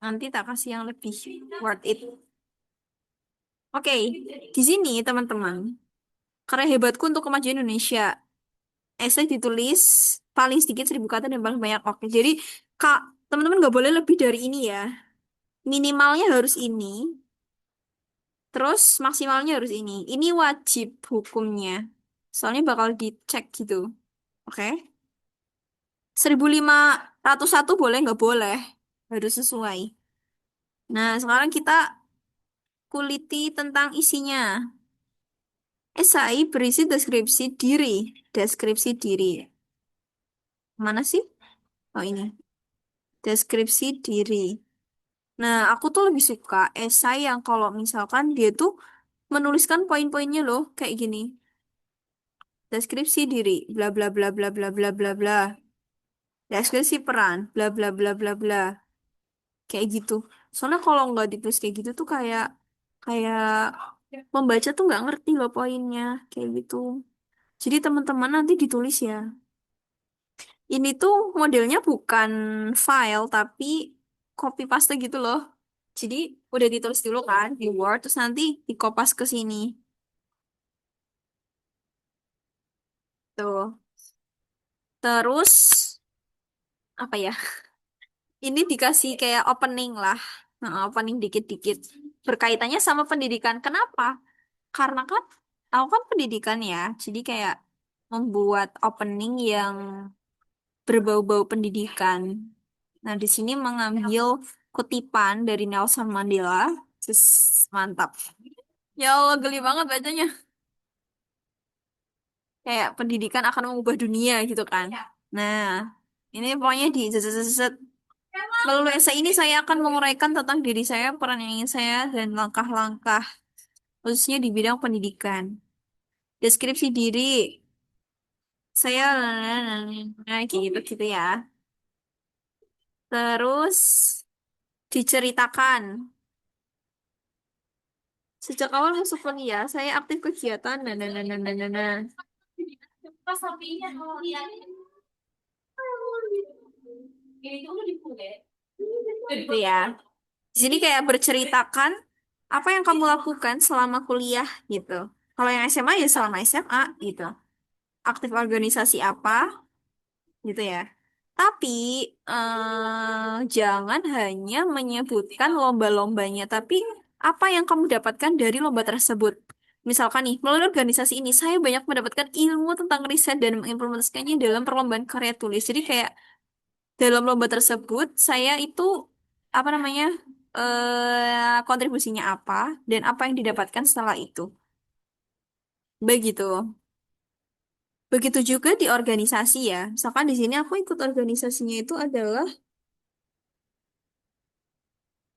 Nanti tak kasih yang lebih worth it. Oke, di sini teman-teman. Karya hebatku untuk kemajuan Indonesia. Esai ditulis paling sedikit 1.000 kata dan paling banyak. Oke, jadi Kak, teman-teman nggak boleh lebih dari ini ya. Minimalnya harus ini. Terus maksimalnya harus ini. Ini wajib hukumnya. Soalnya bakal dicek gitu. Oke? 1.501 boleh nggak boleh. Harus sesuai. Nah, sekarang kita kuliti tentang isinya. Esai berisi deskripsi diri. Deskripsi diri. Mana sih? Oh ini. Deskripsi diri. Nah, aku tuh lebih suka esai yang kalau misalkan dia tuh menuliskan poin-poinnya loh. Kayak gini. Deskripsi diri. Bla bla bla bla bla bla bla bla. Deskripsi peran. Bla bla bla bla bla. kayak gitu. Soalnya kalau nggak ditulis kayak gitu tuh kayak kayak membaca tuh nggak ngerti loh poinnya kayak gitu. Jadi teman-teman nanti ditulis ya. Ini tuh modelnya bukan file tapi copy paste gitu loh. Jadi udah ditulis dulu kan di Word terus nanti dikopas ke sini. Tuh. Terus apa ya? Ini dikasih kayak opening lah. Nah, opening dikit-dikit. Berkaitannya sama pendidikan. Kenapa? Karena kan aku kan pendidikan ya. Jadi kayak membuat opening yang berbau-bau pendidikan. Nah, di sini mengambil kutipan dari Nelson Mandela. Terus mantap. Ya Allah, geli banget bacanya. Kayak pendidikan akan mengubah dunia gitu kan. Nah, ini pokoknya di melalui esai ini saya akan menguraikan tentang diri saya, peran yang ingin saya, dan langkah-langkah, khususnya di bidang pendidikan. Deskripsi diri, saya, nah, kayak gitu-gitu ya. Terus, diceritakan. Sejak awal masuk kuliah, saya aktif kegiatan, nah. Gitu ya. Di sini kayak berceritakan apa yang kamu lakukan selama kuliah gitu. Kalau yang SMA ya selama SMA gitu. Aktif organisasi apa gitu ya. Tapi jangan hanya menyebutkan lomba-lombanya, tapi apa yang kamu dapatkan dari lomba tersebut. Misalkan nih, melalui organisasi ini saya banyak mendapatkan ilmu tentang riset dan mengimplementasikannya dalam perlombaan karya tulis. Jadi kayak dalam lomba tersebut saya itu apa namanya kontribusinya apa dan apa yang didapatkan setelah itu. Begitu. Begitu juga di organisasi ya. Misalkan di sini aku ikut organisasinya itu adalah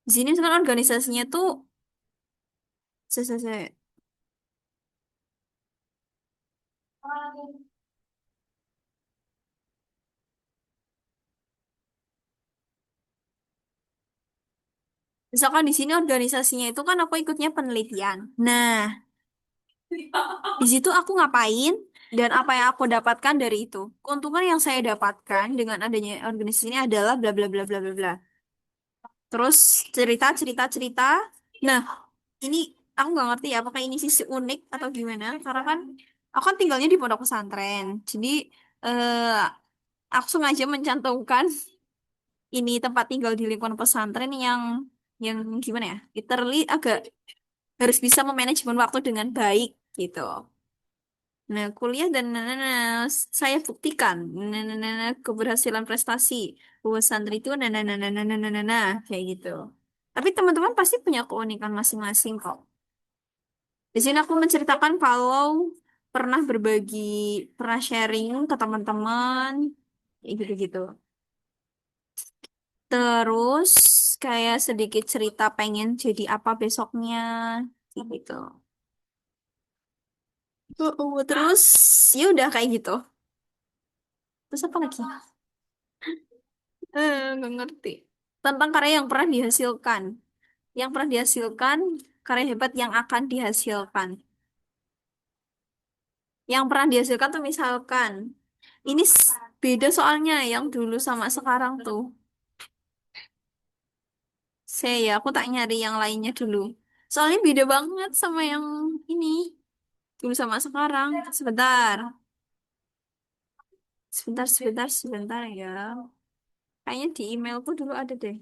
di sini misalkan organisasinya tuh se misalkan di sini organisasinya itu kan aku ikutnya penelitian. Nah, di situ aku ngapain dan apa yang aku dapatkan dari itu. Keuntungan yang saya dapatkan dengan adanya organisasi ini adalah bla bla bla bla bla bla. Terus cerita cerita cerita. Nah, ini aku nggak ngerti ya apakah ini sisi unik atau gimana. Karena kan aku kan tinggalnya di pondok pesantren. Jadi eh, aku sengaja mencantumkan ini tempat tinggal di lingkungan pesantren yang gimana ya? Literally agak harus bisa memanajemen waktu dengan baik gitu. Nah, kuliah dan saya buktikan keberhasilan prestasi lulusan santri itu kayak gitu. Tapi teman-teman pasti punya keunikan masing-masing kok. Di sini aku menceritakan kalau pernah berbagi, pernah sharing ke teman-teman, kayak gitu-gitu. Terus kayak sedikit cerita pengen jadi apa besoknya, gitu. Terus ya udah kayak gitu. Terus apa lagi? Nggak ngerti. Tentang karya yang pernah dihasilkan. Yang pernah dihasilkan, karya hebat yang akan dihasilkan. Yang pernah dihasilkan tuh misalkan, ini beda soalnya yang dulu sama sekarang tuh. Aku tak nyari yang lainnya dulu. Soalnya beda banget sama yang ini. Dulu sama sekarang. Sebentar. Sebentar ya. Kayaknya di emailku dulu ada deh.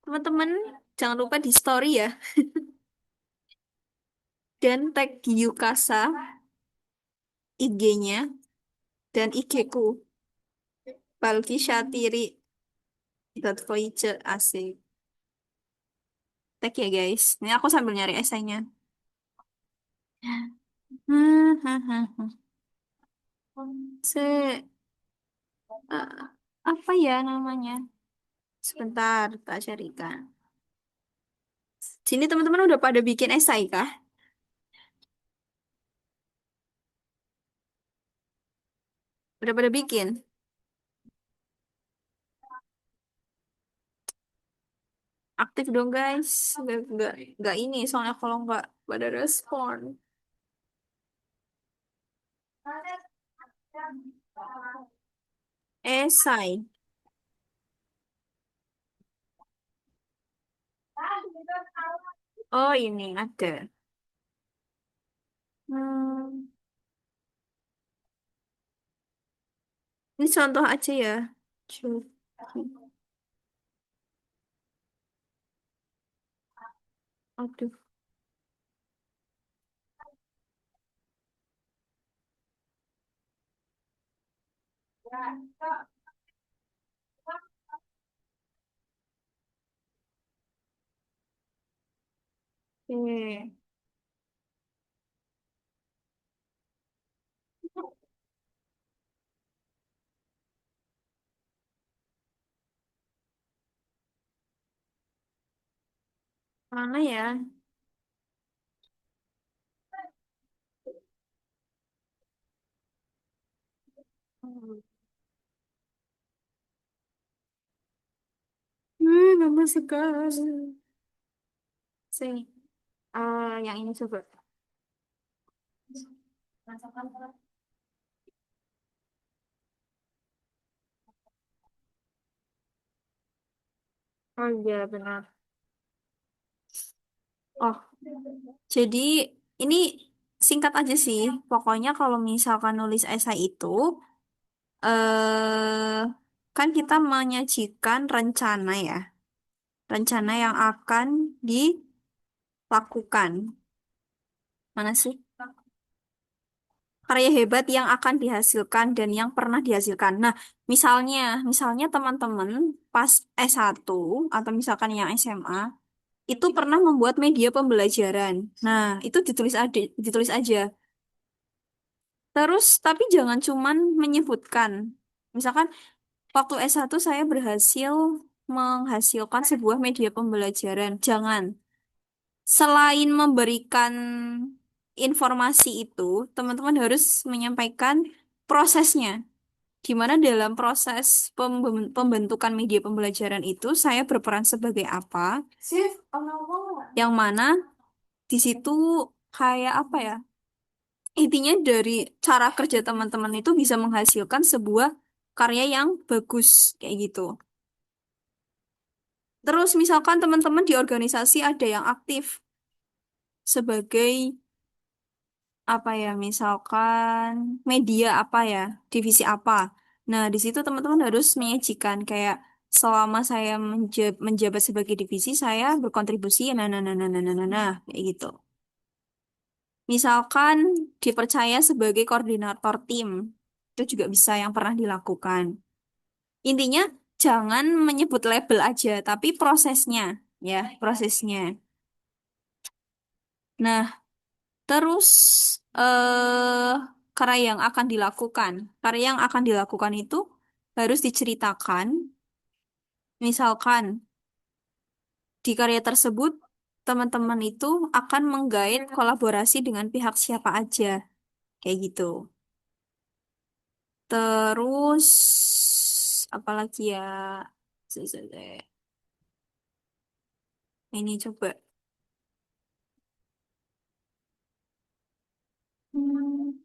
Teman-teman, jangan lupa di story ya. Dan tag Yukasa IG-nya dan IG-ku. Balki Syatiri Voice asik. Tag ya guys. Ini aku sambil nyari esainya. Se eh, apa ya namanya? Sebentar, tak carikan. Sini teman-teman udah pada bikin esai kah? Udah pada bikin? Aktif dong guys. Nggak ini soalnya kalau nggak pada respon. Esai. Oh ini ada. Hmm, ini contoh aja ya. Coba. Aduh. Oke. Mana ya? Lama sekali. Sini. Yang ini coba. Oh iya benar. Oh, jadi ini singkat aja sih. Pokoknya kalau misalkan nulis esai itu, eh kan kita menyajikan rencana ya, rencana yang akan dilakukan. Mana sih? Karya hebat yang akan dihasilkan dan yang pernah dihasilkan. Nah, misalnya teman-teman pas S1 atau misalkan yang SMA itu pernah membuat media pembelajaran. Nah, itu ditulis aja. Terus, tapi jangan cuman menyebutkan. Misalkan, waktu S1 saya berhasil menghasilkan sebuah media pembelajaran. Jangan. Selain memberikan informasi itu, teman-teman harus menyampaikan prosesnya. Gimana dalam proses pembentukan media pembelajaran itu, saya berperan sebagai apa? Yang mana di situ kayak apa ya? Intinya dari cara kerja teman-teman itu bisa menghasilkan sebuah karya yang bagus kayak gitu. Terus misalkan teman-teman di organisasi ada yang aktif sebagai apa ya, misalkan media apa ya, divisi apa. Nah, di situ teman-teman harus menyajikan kayak selama saya menjabat sebagai divisi, saya berkontribusi nah, kayak gitu. Misalkan dipercaya sebagai koordinator tim, itu juga bisa yang pernah dilakukan. Intinya jangan menyebut label aja, tapi prosesnya, ya, prosesnya. Nah, terus eh karya yang akan dilakukan, karya yang akan dilakukan itu harus diceritakan. Misalkan di karya tersebut teman-teman itu akan menggait kolaborasi dengan pihak siapa aja, kayak gitu. Terus apalagi ya? Ini coba. Hmm.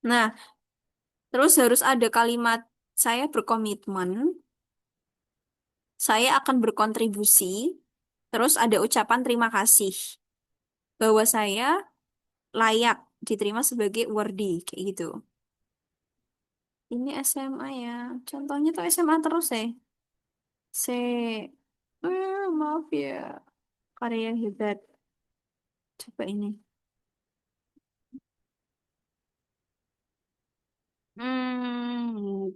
Nah, terus harus ada kalimat saya berkomitmen, saya akan berkontribusi, terus ada ucapan terima kasih bahwa saya layak diterima sebagai awardee kayak gitu. Ini SMA ya. Contohnya tuh SMA terus ya. Maaf ya. Karya hebat. Coba ini.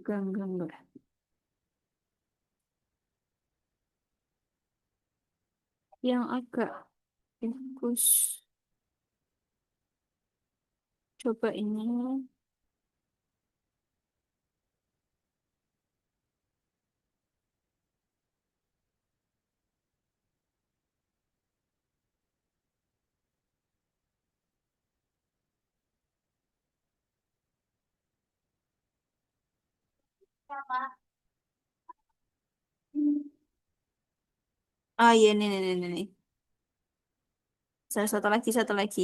Enggak. Yang agak bagus. Coba ini. Oh iya, nih. Satu lagi, satu lagi.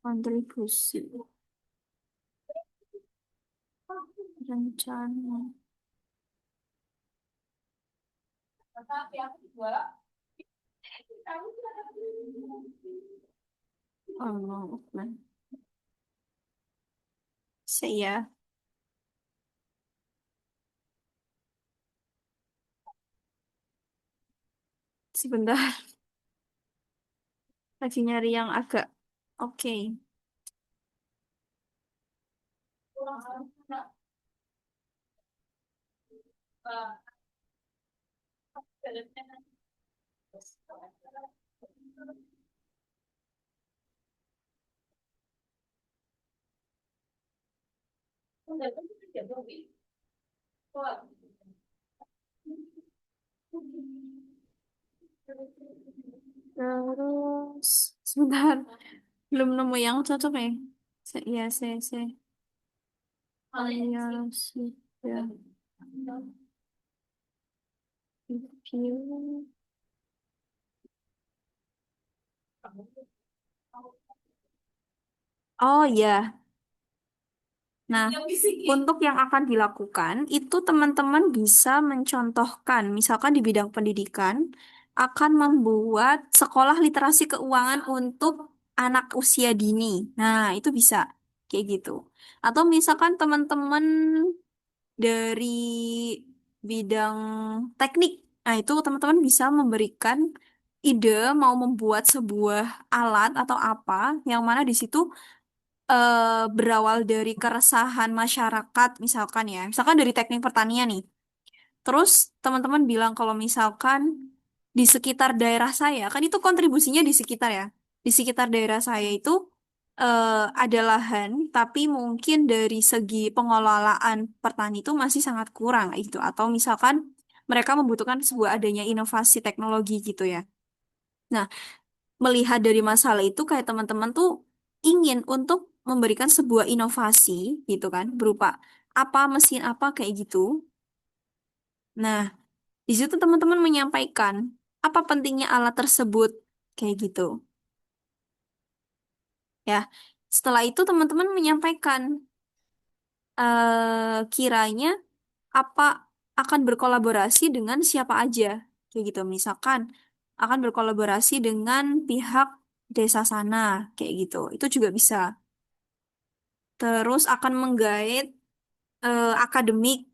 Kontribusi rencana. Oh, nah. Saya sebentar lagi nyari yang agak oke. Terus sebentar belum nemu yang cocok ya. Ya, saya. Oh ya, sudah. Review. Oh ya. Nah, untuk yang akan dilakukan, itu teman-teman bisa mencontohkan, misalkan di bidang pendidikan, akan membuat sekolah literasi keuangan untuk anak usia dini. Nah, itu bisa kayak gitu. Atau misalkan teman-teman dari bidang teknik, nah itu teman-teman bisa memberikan ide mau membuat sebuah alat atau apa, yang mana di situ berawal dari keresahan masyarakat misalkan ya, misalkan dari teknik pertanian nih. Terus teman-teman bilang kalau misalkan di sekitar daerah saya, kan itu kontribusinya di sekitar ya. Di sekitar daerah saya itu ada lahan, tapi mungkin dari segi pengelolaan petani itu masih sangat kurang gitu. Atau misalkan mereka membutuhkan sebuah adanya inovasi teknologi gitu ya. Nah, melihat dari masalah itu kayak teman-teman tuh ingin untuk memberikan sebuah inovasi gitu kan berupa apa mesin apa kayak gitu. Nah, di situ teman-teman menyampaikan apa pentingnya alat tersebut kayak gitu. Ya. Setelah itu teman-teman menyampaikan kiranya apa akan berkolaborasi dengan siapa aja kayak gitu. Misalkan akan berkolaborasi dengan pihak desa sana kayak gitu. Itu juga bisa. Terus akan menggait akademik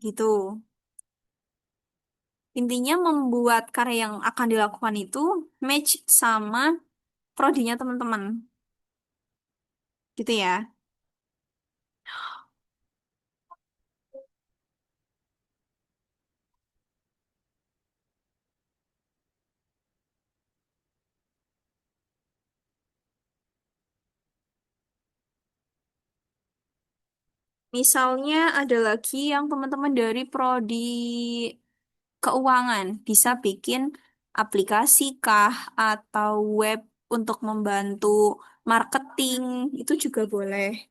gitu. Intinya membuat karya yang akan dilakukan itu match sama prodinya teman-teman. Gitu ya. Misalnya ada lagi yang teman-teman dari prodi keuangan bisa bikin aplikasi kah atau web untuk membantu marketing itu juga boleh.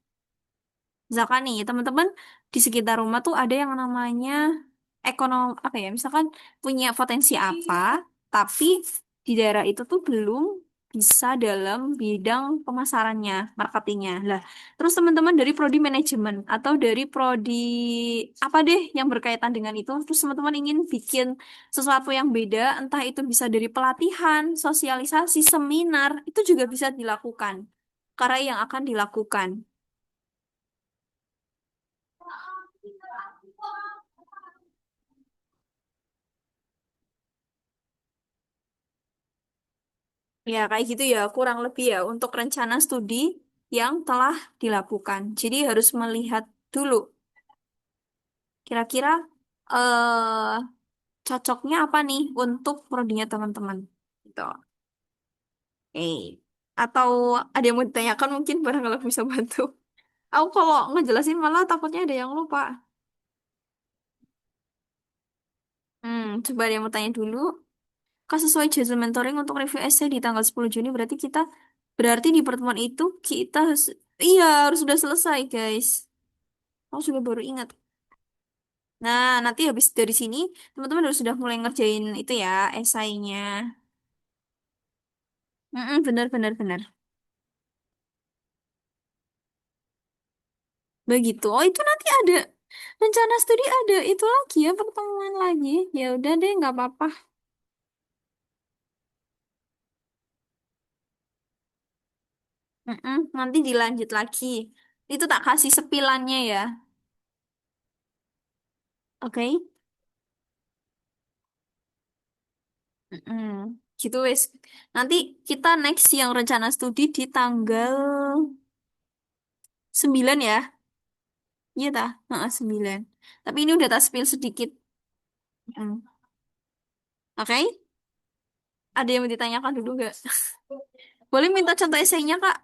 Misalkan nih, teman-teman di sekitar rumah tuh ada yang namanya ekonom apa ya? Misalkan punya potensi apa, tapi di daerah itu tuh belum bisa dalam bidang pemasarannya, marketingnya. Lah, terus teman-teman dari prodi manajemen atau dari prodi apa deh yang berkaitan dengan itu, terus teman-teman ingin bikin sesuatu yang beda, entah itu bisa dari pelatihan, sosialisasi, seminar, itu juga bisa dilakukan. Karena yang akan dilakukan. Ya, kayak gitu ya, kurang lebih ya untuk rencana studi yang telah dilakukan. Jadi harus melihat dulu kira-kira eh cocoknya apa nih untuk prodinya teman-teman. Gitu. Atau ada yang mau ditanyakan mungkin barang kalau bisa bantu. Aku kalau ngejelasin malah takutnya ada yang lupa. Coba ada yang mau tanya dulu. Kak, sesuai jadwal mentoring untuk review essay di tanggal 10 Juni, berarti di pertemuan itu kita iya harus sudah selesai, guys. Aku juga baru ingat. Nah, nanti habis dari sini, teman-teman harus sudah mulai ngerjain itu ya, esainya. Bener, bener, bener. Begitu. Oh, itu nanti ada rencana studi ada itu lagi ya, pertemuan lagi. Ya udah deh, nggak apa-apa. Nanti dilanjut lagi. Itu tak kasih sepilannya ya. Oke? Mm-mm. Gitu wes. Nanti kita next yang rencana studi di tanggal 9 ya. Iya tah? 9. Tapi ini udah tak spill sedikit. Mm. Oke? Ada yang mau ditanyakan dulu nggak? Boleh minta contoh esainya, Kak?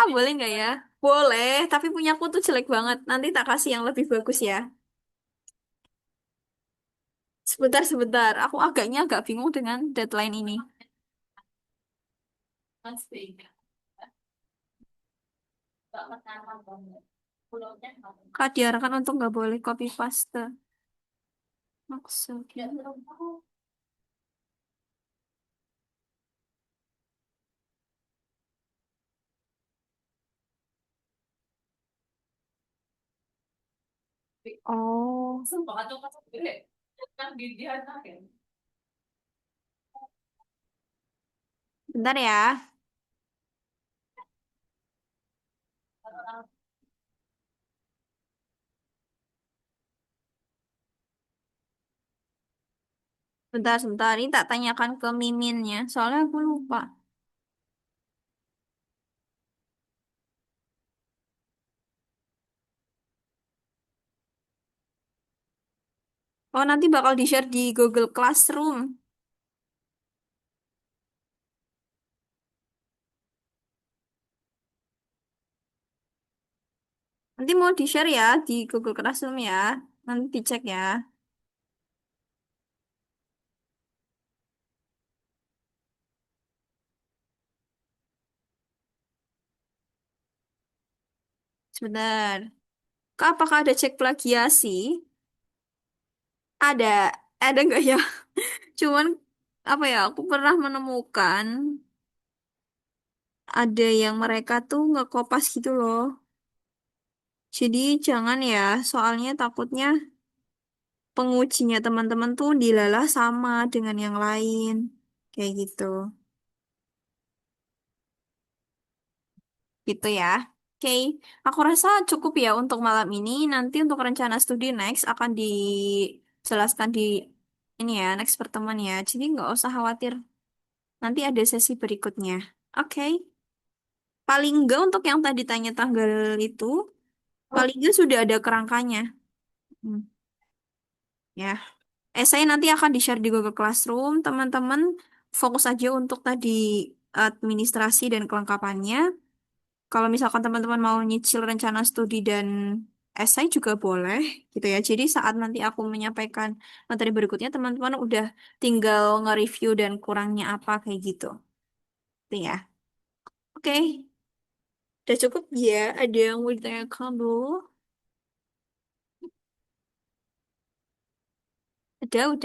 Boleh nggak ya? Boleh, tapi punyaku tuh jelek banget. Nanti tak kasih yang lebih bagus ya. Sebentar, sebentar. Aku agak bingung dengan deadline ini. Kak, diarahkan untuk nggak boleh copy paste. Maksudnya. Oh, bentar ya. Bentar, sebentar. Ini tak tanyakan ke Miminnya. Soalnya aku lupa. Oh, nanti bakal di-share di Google Classroom. Nanti mau di-share ya di Google Classroom ya. Nanti dicek ya. Sebentar. Kak, apakah ada cek plagiasi? Ada. Ada nggak ya? Cuman, apa ya, aku pernah menemukan ada yang mereka tuh ngekopas gitu loh. Jadi jangan ya, soalnya takutnya pengujinya teman-teman tuh dilalah sama dengan yang lain. Kayak gitu. Gitu ya. Oke, aku rasa cukup ya untuk malam ini. Nanti untuk rencana studi next akan dijelaskan di ini ya, next pertemuan ya. Jadi nggak usah khawatir. Nanti ada sesi berikutnya. Oke, paling enggak untuk yang tadi tanya tanggal itu, paling enggak sudah ada kerangkanya. Hmm, ya. Esai nanti akan di-share di Google Classroom. Teman-teman fokus aja untuk tadi administrasi dan kelengkapannya. Kalau misalkan teman-teman mau nyicil rencana studi dan esai juga boleh gitu ya. Jadi saat nanti aku menyampaikan materi berikutnya, teman-teman udah tinggal nge-review dan kurangnya apa kayak gitu. Itu ya. Oke, udah cukup ya. Ada yang mau ditanyakan dulu? Udah.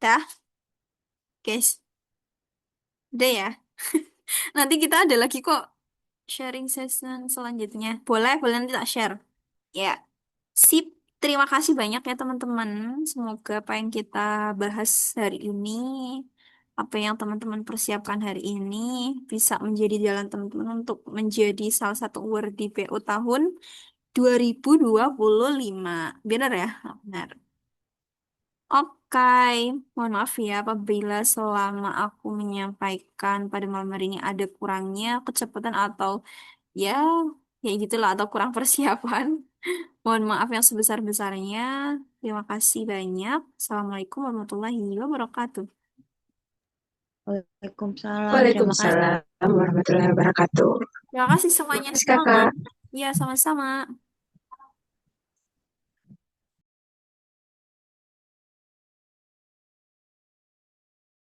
Dah, guys. Udah ya. Nanti kita ada lagi kok sharing session selanjutnya. Boleh nanti tak share. Ya. Sip, terima kasih banyak ya teman-teman. Semoga apa yang kita bahas hari ini, apa yang teman-teman persiapkan hari ini, bisa menjadi jalan teman-teman untuk menjadi salah satu award di PO tahun 2025. Benar ya? Benar. Oke, mohon maaf ya apabila selama aku menyampaikan pada malam hari ini ada kurangnya kecepatan atau ya, ya gitulah atau kurang persiapan. Mohon maaf yang sebesar-besarnya. Terima kasih banyak. Assalamualaikum warahmatullahi wabarakatuh. Waalaikumsalam. Terima kasih. Waalaikumsalam warahmatullahi wabarakatuh. Terima kasih semuanya. Terima kasih Semangat. Kakak. Ya, sama-sama.